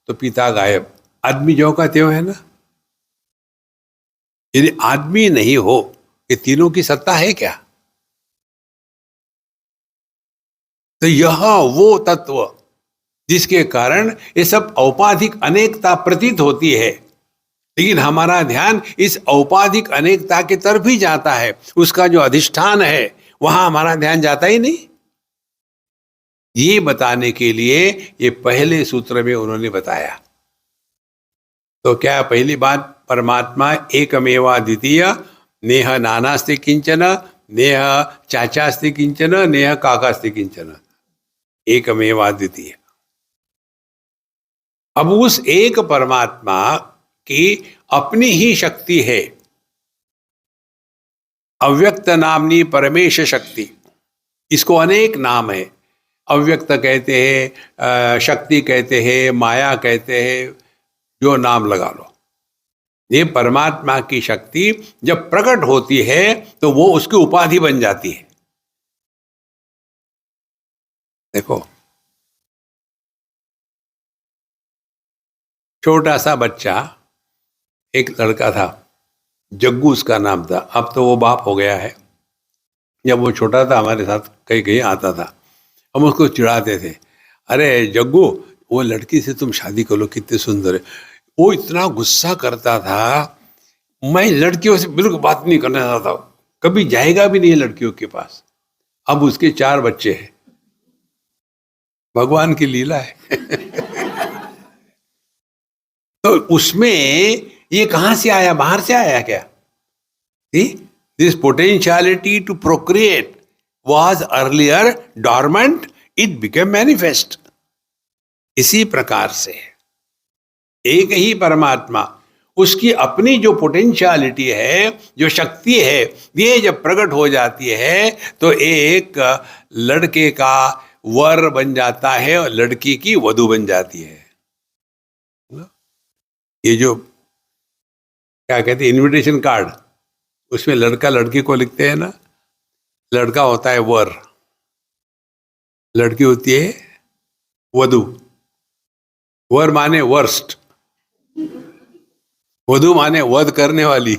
तो पिता गायब. आदमी जो का त्यों है ना. यदि आदमी नहीं हो, ये तीनों की सत्ता है क्या? तो यह वो तत्व जिसके कारण ये सब औपाधिक अनेकता प्रतीत होती है, लेकिन हमारा ध्यान इस औपाधिक अनेकता की तरफ ही जाता है. उसका जो अधिष्ठान है वहां हमारा ध्यान जाता ही नहीं. ये बताने के लिए ये पहले सूत्र में उन्होंने बताया. तो क्या पहली बात, परमात्मा एकमेवा द्वितीय, नेह नानास्ति किंचन, नेह चाचास्ति किंचन, नेह काकास्ति किंचन. एकमेवा द्वितीय. अब उस एक परमात्मा की अपनी ही शक्ति है, अव्यक्त नामनी परमेश शक्ति. इसको अनेक नाम है. अव्यक्त कहते हैं, शक्ति कहते हैं, माया कहते हैं, जो नाम लगा लो. ये परमात्मा की शक्ति जब प्रकट होती है तो वो उसकी उपाधि बन जाती है. देखो छोटा सा बच्चा, एक लड़का था, जग्गू उसका नाम था. अब तो वो बाप हो गया है. जब वो छोटा था हमारे साथ कहीं कहीं आता था, हम उसको चिढ़ाते थे, अरे जग्गू वो लड़की से तुम शादी कर लो, कितने सुंदर है. वो इतना गुस्सा करता था. मैं लड़कियों से बिल्कुल बात नहीं करना चाहता, कभी जाएगा भी नहीं लड़कियों के पास. अब उसके 4 बच्चे हैं. भगवान की लीला है. तो उसमें ये कहां से आया? बाहर से आया क्या? This potentiality to procreate was earlier dormant, it became manifest. इसी प्रकार से एक ही परमात्मा, उसकी अपनी जो पोटेंशियलिटी है, जो शक्ति है, ये जब प्रकट हो जाती है तो एक लड़के का वर बन जाता है और लड़की की वधू बन जाती है. ये जो क्या कहते हैं इनविटेशन कार्ड, उसमें लड़का लड़की को लिखते हैं ना. लड़का होता है वर, लड़की होती है वधू. वर माने वर्स्ट, वधू माने वध करने वाली.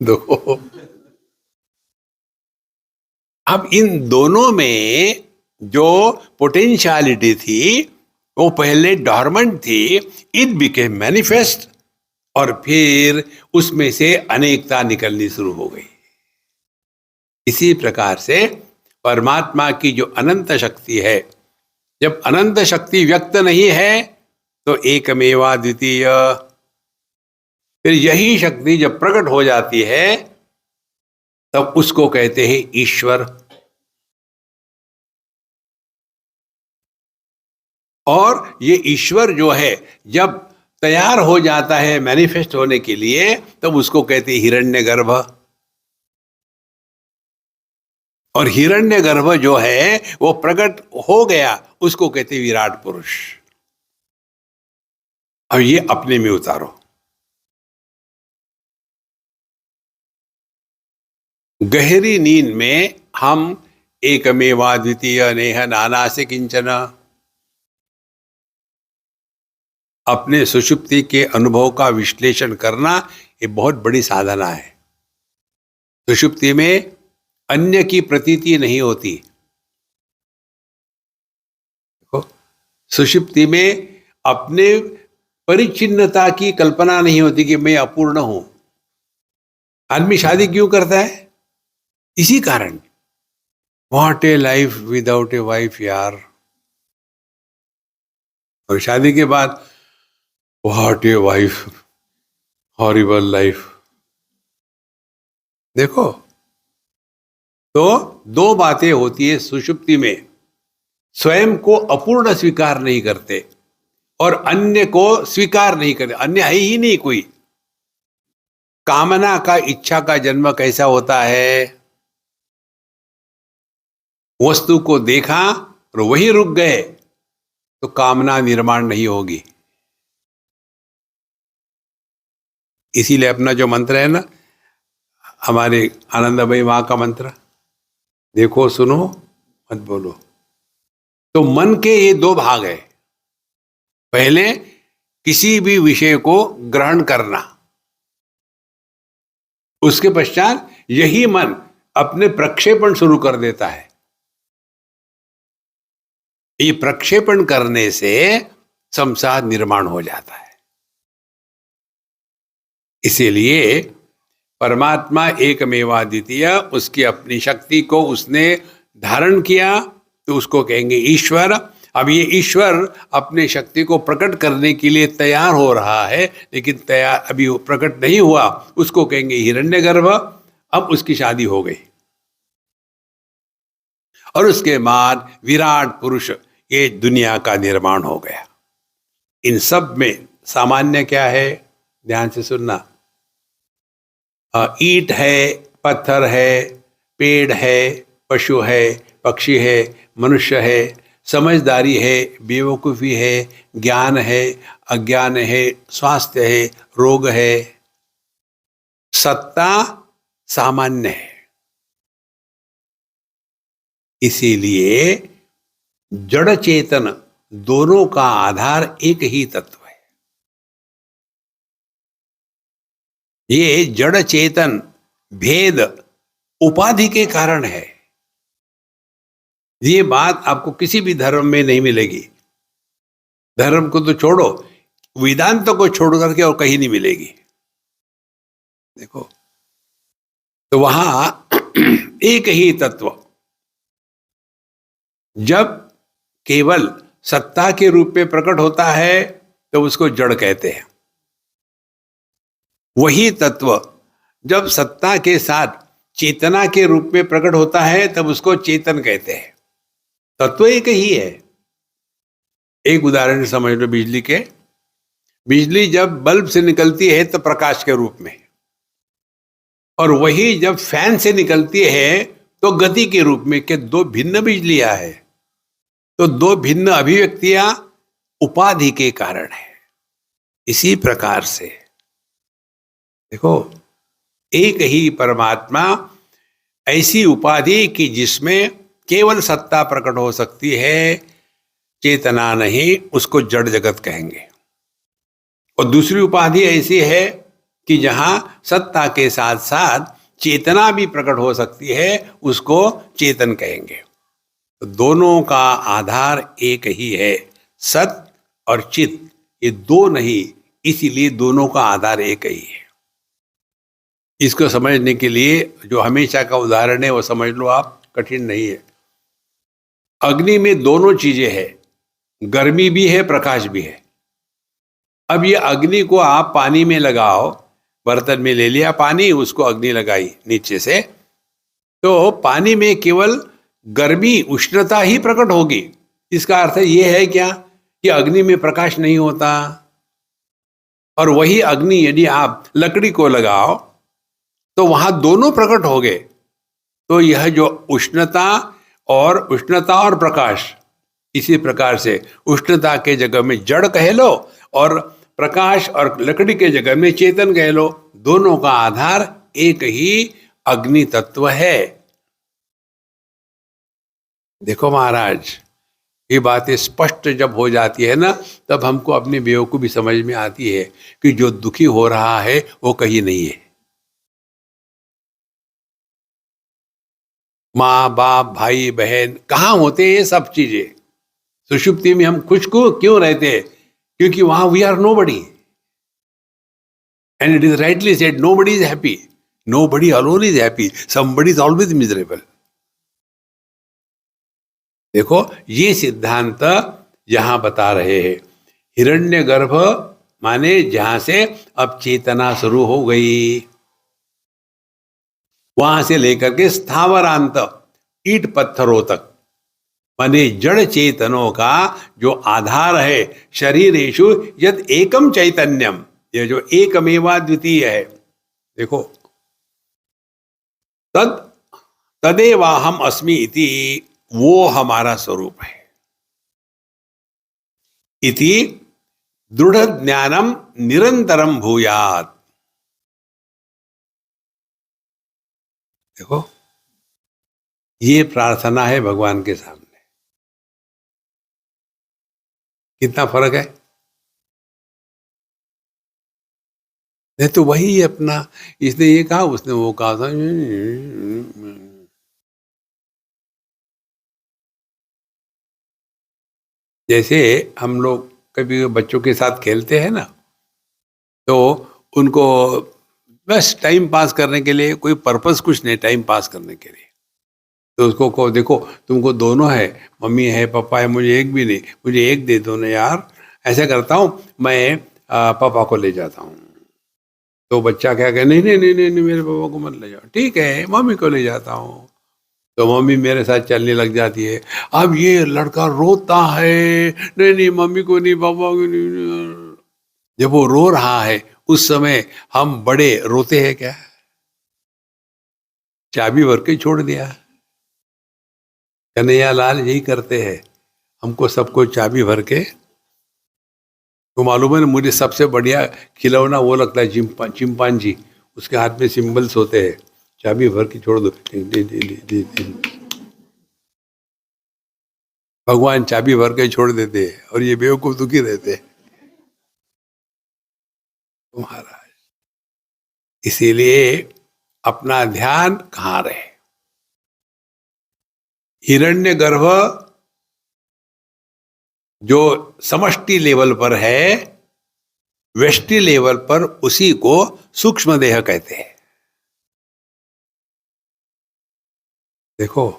दो. अब इन दोनों में जो पोटेंशियलिटी थी वो पहले डॉर्मेंट थी, इट बिकेम मैनिफेस्ट, और फिर उसमें से अनेकता निकलनी शुरू हो गई. इसी प्रकार से परमात्मा की जो अनंत शक्ति है, जब अनंत शक्ति व्यक्त नहीं है तो एकमेवा द्वितीय. फिर यही शक्ति जब प्रकट हो जाती है तब उसको कहते हैं ईश्वर. और ये ईश्वर जो है जब तैयार हो जाता है मैनिफेस्ट होने के लिए, तब उसको कहते हैं हिरण्यगर्भ. और हिरण्यगर्भ जो है वो प्रकट हो गया, उसको कहते विराट पुरुष। अब ये अपने में उतारो। गहरी नींद में हम एकमेवा द्वितीय नेह नानासे किंचन, अपने सुषुप्ति के अनुभव का विश्लेषण करना ये बहुत बड़ी साधना है। सुषुप्ति में अन्य की प्रतीति नहीं होती। देखो, सुषुप्ति में अपने परिचिन्नता की कल्पना नहीं होती कि मैं अपूर्ण हूं। आदमी शादी क्यों करता है? इसी कारण। What A life without a wife यार। और शादी के बाद what a wife, horrible life. देखो, तो दो बातें होती है सुषुप्ति में। स्वयं को अपूर्ण स्वीकार नहीं करते और अन्य को स्वीकार नहीं करते। अन्य है ही नहीं कोई। कामना का, इच्छा का जन्म कैसा होता है? वस्तु को देखा और वही रुक गए तो कामना निर्माण नहीं होगी। इसीलिए अपना जो मंत्र है ना, हमारे आनंदमयी मां का मंत्र, देखो सुनो मत बोलो। तो मन के ये दो भाग है। पहले किसी भी विषय को ग्रहण करना, उसके पश्चात यही मन अपने प्रक्षेपण शुरू कर देता है। ये प्रक्षेपण करने से संसार निर्माण हो जाता है। इसीलिए परमात्मा एकमेवाद्वितीय, उसकी अपनी शक्ति को उसने धारण किया तो उसको कहेंगे ईश्वर। अब ये ईश्वर अपने शक्ति को प्रकट करने के लिए तैयार हो रहा है, लेकिन तैयार अभी प्रकट नहीं हुआ, उसको कहेंगे हिरण्यगर्भ। अब उसकी शादी हो गई और उसके बाद विराट पुरुष, ये दुनिया का निर्माण हो गया। इन सब में सामान्य क्या है? ध्यान से सुनना। ईंट है, पत्थर है, पेड़ है, पशु है, पक्षी है, मनुष्य है, समझदारी है, बेवकूफ़ी है, ज्ञान है, अज्ञान है, स्वास्थ्य है, रोग है। सत्ता सामान्य है। इसीलिए जड़ चेतन दोनों का आधार एक ही तत्व है। ये जड़ चेतन भेद उपाधि के कारण है। ये बात आपको किसी भी धर्म में नहीं मिलेगी। धर्म को तो छोड़ो, वेदांत को छोड़ करके और कहीं नहीं मिलेगी। देखो, तो वहां एक ही तत्व जब केवल सत्ता के रूप में प्रकट होता है तो उसको जड़ कहते हैं। वही तत्व जब सत्ता के साथ चेतना के रूप में प्रकट होता है तब उसको चेतन कहते हैं। तत्व एक ही है। एक उदाहरण समझ लो बिजली के। बिजली जब बल्ब से निकलती है तो प्रकाश के रूप में, और वही जब फैन से निकलती है तो गति के रूप में, कि दो भिन्न बिजलियां है। तो दो भिन्न अभिव्यक्तियां उपाधि के कारण है। इसी प्रकार से देखो, एक ही परमात्मा, ऐसी उपाधि कि जिसमें केवल सत्ता प्रकट हो सकती है, चेतना नहीं, उसको जड़ जगत कहेंगे। और दूसरी उपाधि ऐसी है कि जहां सत्ता के साथ साथ चेतना भी प्रकट हो सकती है, उसको चेतन कहेंगे। तो दोनों का आधार एक ही है। सत और चित ये दो नहीं, इसीलिए दोनों का आधार एक ही है। इसको समझने के लिए जो हमेशा का उदाहरण है वो समझ लो आप, कठिन नहीं है। अग्नि में दोनों चीजें हैं, गर्मी भी है, प्रकाश भी है। अब ये अग्नि को आप पानी में लगाओ, बर्तन में ले लिया पानी, उसको अग्नि लगाई नीचे से, तो पानी में केवल गर्मी, उष्णता ही प्रकट होगी। इसका अर्थ ये है क्या कि अग्नि में प्रकाश नहीं होता। और वही अग्नि यदि आप लकड़ी को लगाओ तो वहां दोनों प्रकट हो गए, तो यह जो उष्णता और प्रकाश, इसी प्रकार से उष्णता के जगह में जड़ कह लो और प्रकाश और लकड़ी के जगह में चेतन कह लो, दोनों का आधार एक ही अग्नि तत्व है। देखो महाराज, ये बातें स्पष्ट जब हो जाती है ना, तब हमको अपनी बेवकूफी समझ में आती है कि जो दुखी हो रहा है वो कहीं नहीं है। माँ बाप भाई बहन कहाँ होते हैं ये सब चीजें? सुषुप्ति में हम खुश को क्यों रहते हैं? क्योंकि वहां we are nobody, and it is rightly said, nobody is happy, nobody alone is happy, somebody is always miserable. देखो ये सिद्धांत यहां बता रहे हैं। हिरण्यगर्भ माने जहां से अब चेतना शुरू हो गई, वहां से लेकर के स्थावरांत ईट पत्थरों तक, माने जड़ चेतनों का जो आधार है, शरीरेषु यद एकम चैतन्यम, ये जो एकमेवा द्वितीय है, देखो तदेवाहम अस्मि इति, वो हमारा स्वरूप है। इति दृढ़ ज्ञानम निरंतरम भूयात्। देखो ये प्रार्थना है भगवान के सामने, कितना फर्क है। नहीं तो वही अपना, इसने ये कहा उसने वो कहा था। जैसे हम लोग कभी बच्चों के साथ खेलते हैं ना, तो उनको बस टाइम पास करने के लिए, कोई पर्पस कुछ नहीं, टाइम पास करने के लिए, तो उसको को देखो तुमको दोनों है, मम्मी है पापा है, मुझे एक भी नहीं, मुझे एक दे दो ना यार। ऐसा करता हूँ मैं, पापा को ले जाता हूँ। तो बच्चा क्या कहे, नहीं नहीं नहीं नहीं नहीं, मेरे पापा को मत ले जाओ। ठीक है, मम्मी को ले जाता हूँ। तो मम्मी मेरे साथ चलने लग जाती है। अब ये लड़का रोता है, नहीं नहीं मम्मी को नहीं, पापा को नहीं। जब वो रो रहा है उस समय हम बड़े रोते हैं क्या? चाबी भर के छोड़ दिया। कन्हैया लाल यही करते हैं, हमको सबको चाबी भर के। तो मालूम है ना, मुझे सबसे बढ़िया खिलौना वो लगता है चिंपांजी, उसके हाथ में सिंबल्स होते हैं, चाबी भर के छोड़ दो, भगवान चाबी भर के छोड़ देते हैं और ये बेवकूफ दुखी रहते हैं। महाराज इसीलिए अपना ध्यान कहाँ रहे। हिरण्यगर्भ जो समष्टि लेवल पर है, व्यष्टि लेवल पर उसी को सूक्ष्म देह कहते हैं। देखो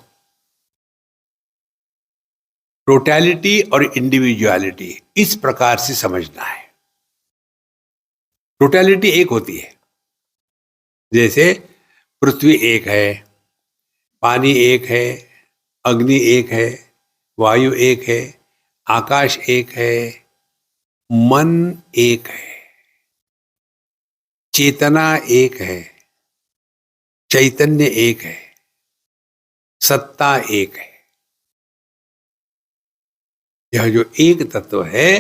टोटैलिटी और इंडिविजुअलिटी इस प्रकार से समझना है। टोटैलिटी एक होती है, जैसे पृथ्वी एक है, पानी एक है, अग्नि एक है, वायु एक है, आकाश एक है, मन एक है, चेतना एक है, चैतन्य एक है, सत्ता एक है। यह जो एक तत्व है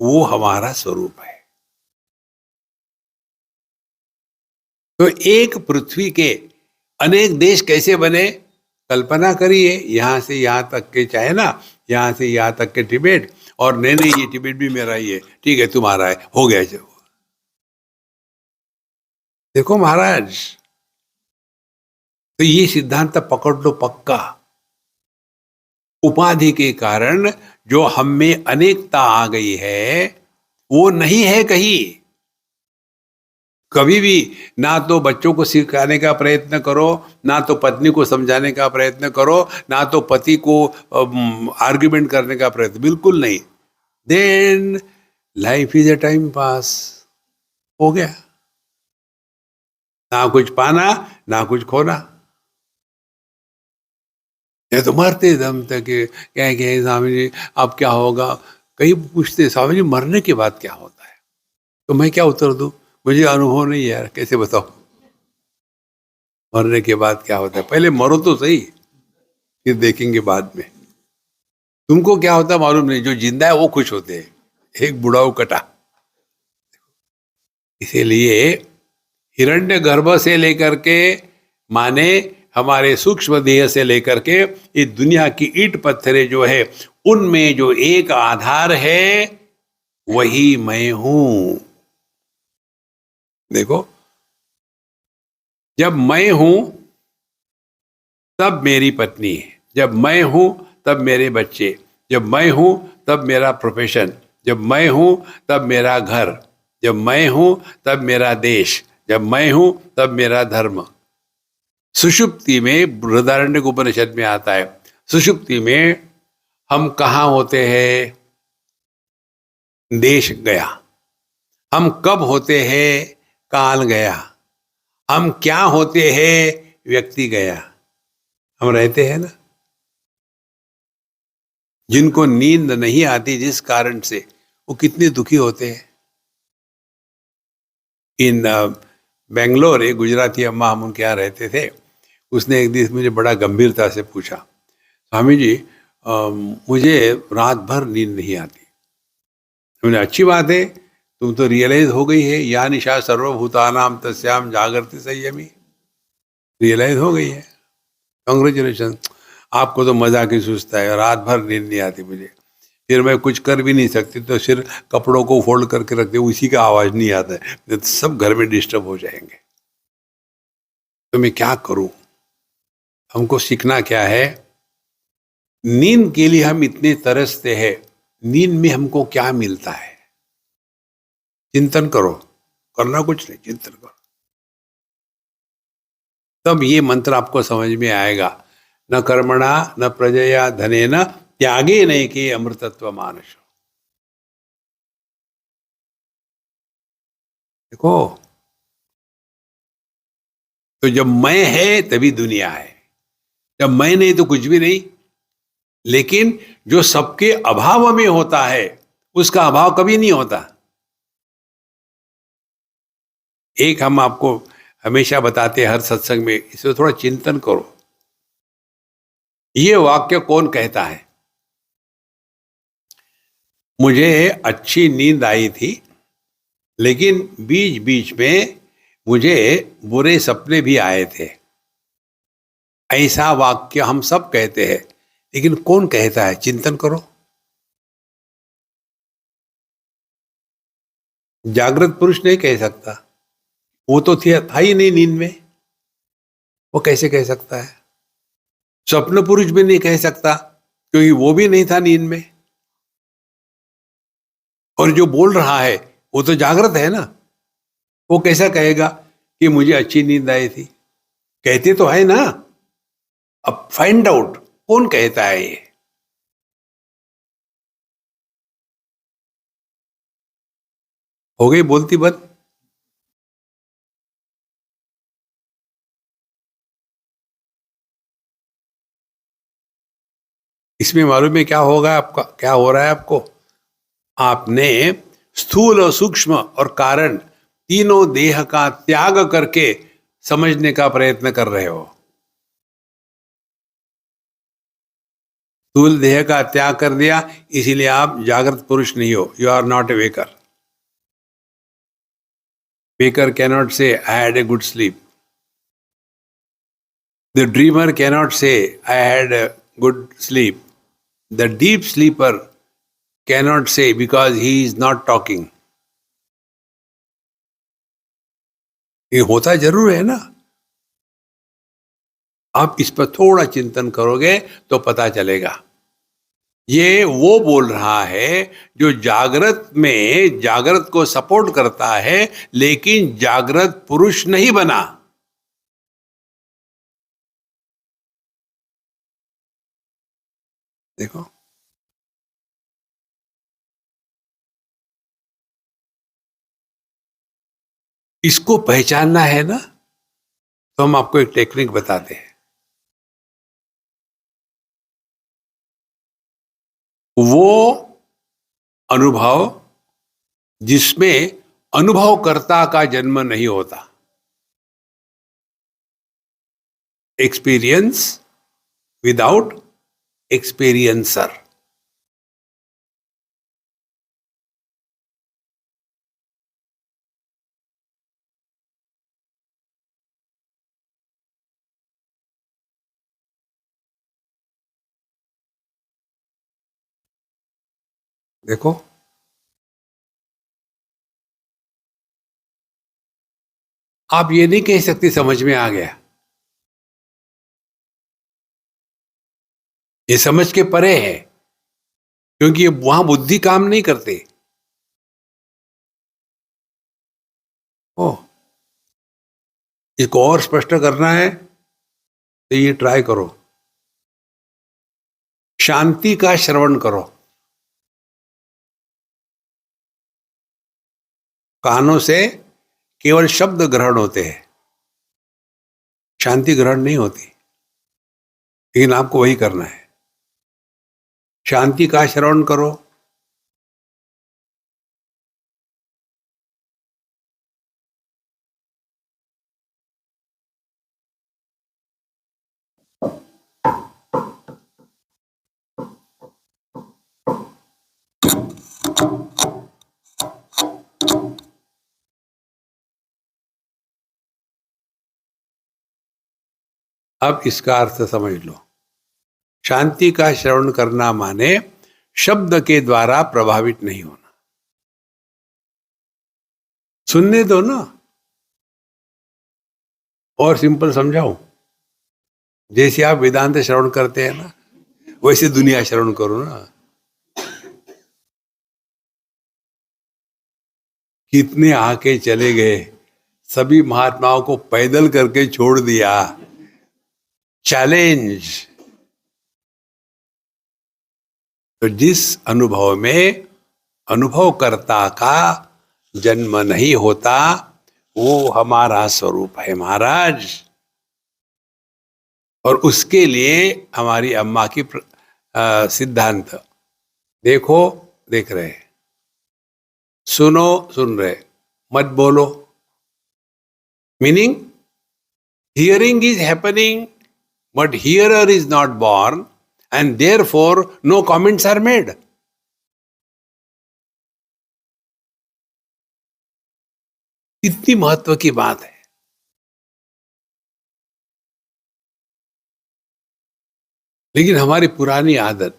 वो हमारा स्वरूप है। तो एक पृथ्वी के अनेक देश कैसे बने, कल्पना करिए। यहां से यहां तक के, चाहे ना यहां से यहां तक के टिबेट, और नहीं ये टिबेट भी मेरा ही है, ठीक है तुम्हारा है, हो गया जो। देखो महाराज, तो ये सिद्धांत पकड़ लो पक्का। उपाधि के कारण जो हम में अनेकता आ गई है वो नहीं है कहीं। कभी भी ना तो बच्चों को सिखाने का प्रयत्न करो, ना तो पत्नी को समझाने का प्रयत्न करो, ना तो पति को आर्ग्यूमेंट करने का प्रयत्न, बिल्कुल नहीं। Then life is a time pass, हो गया। ना कुछ पाना ना कुछ खोना, ये तो मरते दम तक क्या स्वामी जी अब क्या होगा। कई पूछते स्वामी जी मरने के बाद क्या होता है, तो मैं क्या उत्तर दूं, मुझे अनुभव नहीं है यार, कैसे बताओ। मरने के बाद क्या होता है? पहले मरो तो सही, फिर देखेंगे बाद में। तुमको क्या होता है मालूम नहीं, जो जिंदा है वो खुश होते हैं। एक बुढ़ाऊ कटा। इसीलिए हिरण्य गर्भ से लेकर के, माने हमारे सूक्ष्म देह से लेकर के ये दुनिया की ईंट पत्थरे जो है, उनमें जो एक आधार है वही मैं हूं। देखो, जब मैं हूं तब मेरी पत्नी है, जब मैं हूं तब मेरे बच्चे, जब मैं हूं तब मेरा प्रोफेशन, जब मैं हूं तब मेरा घर, जब मैं हूं तब मेरा देश, जब मैं हूं तब मेरा धर्म। सुषुप्ति में, बृहदारण्यक उपनिषद में आता है, सुषुप्ति में हम कहाँ होते हैं? देश गया। हम कब होते हैं? काल गया। हम क्या होते हैं? व्यक्ति गया। हम रहते हैं ना। जिनको नींद नहीं आती जिस कारण से, वो कितने दुखी होते हैं। इन बेंगलोर एक गुजराती अम्मा, हम उनके यहाँ रहते थे, उसने एक दिन मुझे बड़ा गंभीरता से पूछा, स्वामी जी मुझे रात भर नींद नहीं आती। मैंने, अच्छी बात है, तुम तो रियलाइज हो गई है, या निशा सर्वभूतानाम तस्याम जागृति संयमी, रियलाइज हो गई है, कांग्रेचुलेशन। आपको तो मजा की सुस्ता है, रात भर नींद नहीं आती मुझे, फिर मैं कुछ कर भी नहीं सकती, तो सिर्फ कपड़ों को फोल्ड करके रखते, उसी का आवाज नहीं आता है, तो सब घर में डिस्टर्ब हो जाएंगे। तो मैं क्या करूं? हमको सीखना क्या है? नींद के लिए हम इतने तरसते हैं, नींद में हमको क्या मिलता है? चिंतन करो, करना कुछ नहीं, चिंतन करो, तब ये मंत्र आपको समझ में आएगा। न कर्मणा न प्रजया धनेन त्यागे नहीं के अमृतत्व मानस। देखो, तो जब मैं है तभी दुनिया है, जब मैं नहीं तो कुछ भी नहीं। लेकिन जो सबके अभाव में होता है, उसका अभाव कभी नहीं होता। एक हम आपको हमेशा बताते हैं हर सत्संग में, इसे थोड़ा चिंतन करो। ये वाक्य कौन कहता है? मुझे अच्छी नींद आई थी, लेकिन बीच बीच में मुझे बुरे सपने भी आए थे। ऐसा वाक्य हम सब कहते हैं, लेकिन कौन कहता है? चिंतन करो। जागृत पुरुष नहीं कह सकता, वो तो था ही नहीं नींद में, वो कैसे कह सकता है? स्वप्न पुरुष भी नहीं कह सकता, क्योंकि वो भी नहीं था नींद में। और जो बोल रहा है वो तो जागृत है ना, वो कैसा कहेगा कि मुझे अच्छी नींद आई थी? कहते तो है ना। अब फाइंड आउट कौन कहता है ये। हो गई बोलती बंद। इसमें मालूम है क्या होगा आपका, क्या हो रहा है आपको? आपने स्थूल और सूक्ष्म और कारण तीनों देह का त्याग करके समझने का प्रयत्न कर रहे हो। स्थूल देह का त्याग कर दिया, इसीलिए आप जागृत पुरुष नहीं हो। You are not a waker. Waker cannot say I had a good sleep. The dreamer cannot say I had a good sleep. The deep sleeper cannot say because he is not talking. ये होता जरूर है ना। आप इस पर थोड़ा चिंतन करोगे तो पता चलेगा। ये वो बोल रहा है जो जागृत में जागृत को सपोर्ट करता है, लेकिन जागृत पुरुष नहीं बना। देखो, इसको पहचानना है ना, तो हम आपको एक टेक्निक बताते हैं। वो अनुभव जिसमें अनुभवकर्ता का जन्म नहीं होता। Experience without experiencer. देखो, आप ये नहीं कह सकते समझ में आ गया, ये समझ के परे है, क्योंकि वहां बुद्धि काम नहीं करते। ओ, इसको और स्पष्ट करना है तो ये ट्राई करो, शांति का श्रवण करो। कानों से केवल शब्द ग्रहण होते हैं, शांति ग्रहण नहीं होती, लेकिन आपको वही करना है, शांति का श्रवण करो। अब इसका अर्थ समझ लो, शांति का श्रवण करना माने शब्द के द्वारा प्रभावित नहीं होना। सुनने दो ना, और सिंपल समझाऊं, जैसे आप वेदांत श्रवण करते हैं ना, वैसे दुनिया श्रवण करो ना। कितने आके चले गए, सभी महात्माओं को पैदल करके छोड़ दिया। चैलेंज। तो जिस अनुभव में अनुभवकर्ता का जन्म नहीं होता, वो हमारा स्वरूप है महाराज। और उसके लिए हमारी अम्मा की सिद्धांत देखो, देख रहे, सुनो, सुन रहे, मत बोलो। Meaning, hearing is happening but hearer is not born and therefore no comments are made. इतनी महत्व की बात है। लेकिन हमारी पुरानी आदत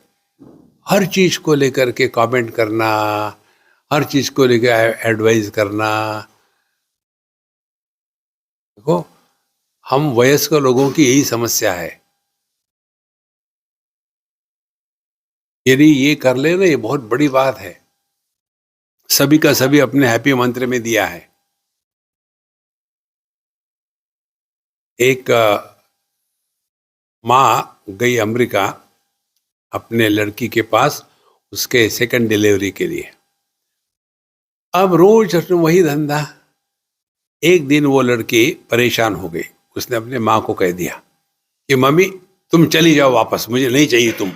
हर चीज को लेकर के कमेंट करना, हर चीज को लेकर एडवाइस करना। देखो, हम वयस्क लोगों की यही समस्या है। यदि ये कर ले ना, ये बहुत बड़ी बात है। सभी का सभी अपने हैप्पी मंत्र में दिया है। एक माँ गई अमेरिका अपने लड़की के पास, उसके सेकंड डिलीवरी के लिए। अब रोज वही धंधा। एक दिन वो लड़की परेशान हो गई, उसने अपने माँ को कह दिया कि मम्मी तुम चली जाओ वापस, मुझे नहीं चाहिए तुम।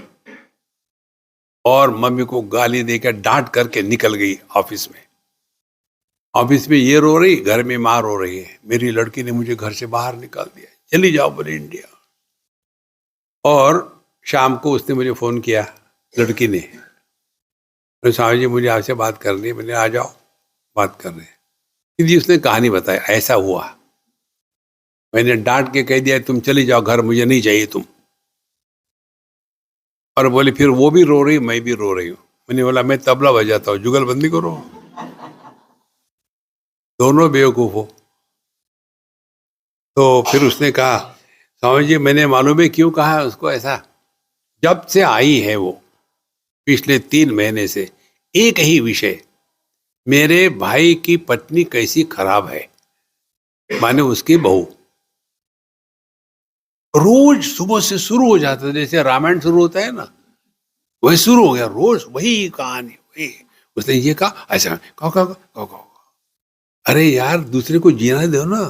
और मम्मी को गाली देकर डांट करके निकल गई ऑफिस में। ऑफिस में ये रो रही, घर में माँ रो रही है, मेरी लड़की ने मुझे घर से बाहर निकाल दिया, चली जाओ बोले इंडिया। और शाम को उसने मुझे फोन किया, लड़की ने, स्वामी जी मुझे आपसे बात करनी है। मैंने आ जाओ, बात कर रहे हैं। जी उसने कहानी बताया, ऐसा हुआ, मैंने डांट के कह दिया तुम चली जाओ घर, मुझे नहीं चाहिए तुम। और बोले फिर वो भी रो रही, मैं भी रो रही हूँ। मैंने बोला मैं तबला बजाता हूँ, जुगलबंदी करो। दोनों बेवकूफ हो। तो फिर उसने कहा स्वामी जी मैंने मालूम है क्यों कहा उसको ऐसा। जब से आई है वो पिछले 3 महीने से एक ही विषय, मेरे भाई की पत्नी कैसी खराब है, माने उसकी बहू। रोज सुबह से शुरू हो जाता है, जैसे रामायण शुरू होता है ना, वही शुरू हो गया, रोज वही कहानी वही। उसने ये कहा, ऐसा कहो। अरे यार दूसरे को जीना दो ना।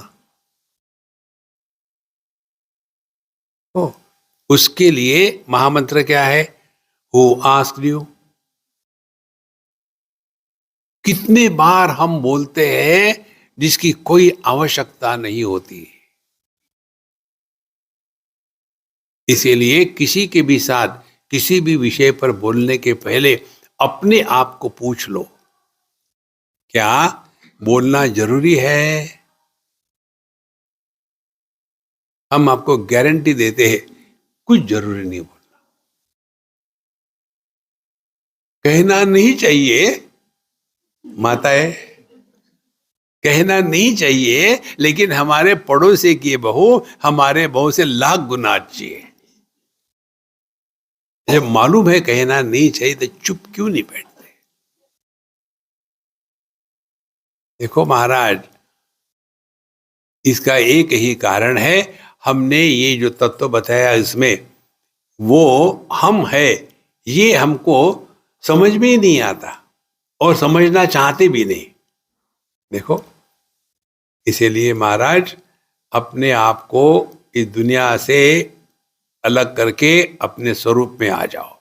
ओ, उसके लिए महामंत्र क्या है, हु आस्क्ड यू। कितने बार हम बोलते हैं जिसकी कोई आवश्यकता नहीं होती। इसीलिए किसी के भी साथ किसी भी विषय पर बोलने के पहले अपने आप को पूछ लो, क्या बोलना जरूरी है? हम आपको गारंटी देते हैं कुछ जरूरी नहीं बोलना। कहना नहीं चाहिए माताएं, कहना नहीं चाहिए, लेकिन हमारे पड़ोसी की बहू हमारे बहू से लाख गुना अच्छी है। जब मालूम है कहना नहीं चाहिए तो चुप क्यों नहीं बैठते? देखो महाराज, इसका एक ही कारण है, हमने ये जो तत्व बताया इसमें वो हम है, ये हमको समझ में ही नहीं आता और समझना चाहते भी नहीं। देखो, इसीलिए महाराज अपने आप को इस दुनिया से अलग करके अपने स्वरूप में आ जाओ,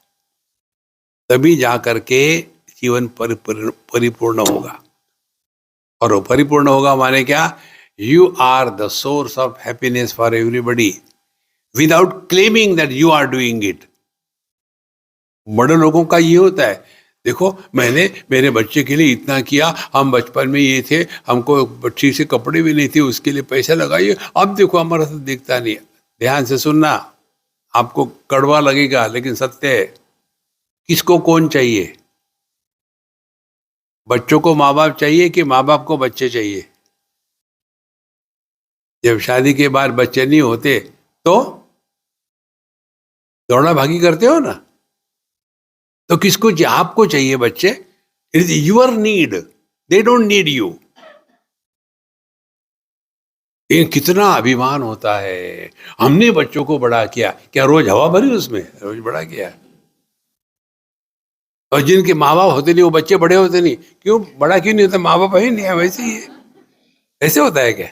तभी जा करके जीवन परिपूर्ण होगा। और वो परिपूर्ण होगा माने क्या? You are the source of happiness for everybody without claiming that you are doing it. बड़े लोगों का ये होता है, देखो मैंने मेरे बच्चे के लिए इतना किया, हम बचपन में ये थे, हमको ठीक से कपड़े भी नहीं थे, उसके लिए पैसे लगाइए, अब देखो हमारा तो दिखता नहीं। ध्यान से सुनना, आपको कड़वा लगेगा लेकिन सत्य है। किसको कौन चाहिए? बच्चों को माँ बाप चाहिए कि माँ बाप को बच्चे चाहिए? जब शादी के बाद बच्चे नहीं होते तो दौड़ा भागी करते हो ना, तो किसको? आपको चाहिए बच्चे। It is your need, they don't need you. कितना अभिमान होता है, हमने बच्चों को बड़ा किया। क्या रोज हवा भरी उसमें? रोज बड़ा किया। और जिनके माँ बाप होते नहीं वो बच्चे बड़े होते नहीं, क्यों बड़ा क्यों नहीं होता? माँ बाप ही नहीं है, वैसे ही है। ऐसे होता है क्या?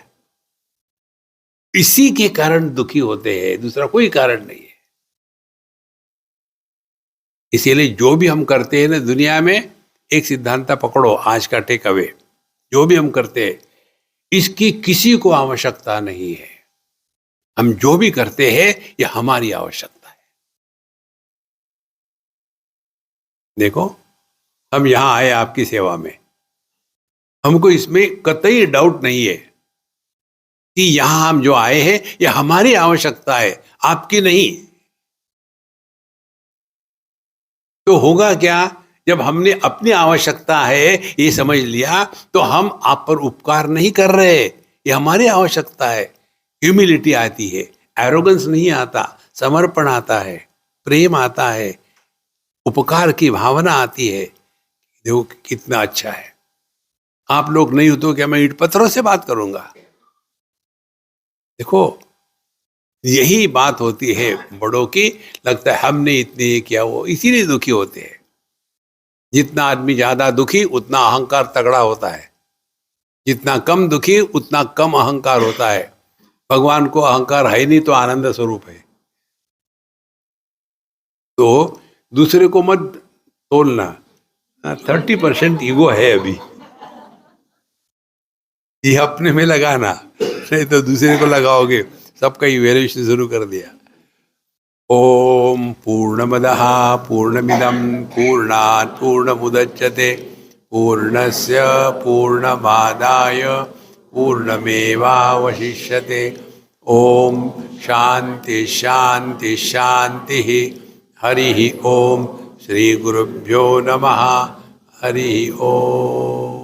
इसी के कारण दुखी होते हैं, दूसरा कोई कारण नहीं है। इसीलिए जो भी हम करते हैं ना दुनिया में, एक सिद्धांत पकड़ो आज का टेक अवे, जो भी हम करते हैं इसकी किसी को आवश्यकता नहीं है। हम जो भी करते हैं ये हमारी आवश्यकता है। देखो, हम यहां आए आपकी सेवा में, हमको इसमें कतई डाउट नहीं है कि यहां हम जो आए हैं ये हमारी आवश्यकता है, आपकी नहीं। तो होगा क्या? जब हमने अपनी आवश्यकता है ये समझ लिया तो हम आप पर उपकार नहीं कर रहे, ये हमारी आवश्यकता है। ह्यूमिलिटी आती है, एरोगेंस नहीं आता, समर्पण आता है, प्रेम आता है, उपकार की भावना आती है। देखो कितना अच्छा है। आप लोग नहीं हो तो क्या मैं ईंट पत्थरों से बात करूंगा? देखो, यही बात होती है बड़ों की, लगता है हमने इतने किया, वो इसीलिए दुखी होते हैं। जितना आदमी ज्यादा दुखी उतना अहंकार तगड़ा होता है, जितना कम दुखी उतना कम अहंकार होता है। भगवान को अहंकार है नहीं तो आनंद स्वरूप है। तो दूसरे को मत तोलना, 30% ईगो है अभी, ये अपने में लगाना, नहीं तो दूसरे को लगाओगे। सबका इवैल्यूएशन शुरू कर दिया। ओम पूर्णमदः पूर्णमिदं पूर्णात् पूर्णमुदच्यते पूर्णस्य पूर्णमादाय पूर्णमेवावशिष्यते। ओम शांति शांति शांति। हरि ओम। श्री गुरुभ्यो नमः। हरि ओम।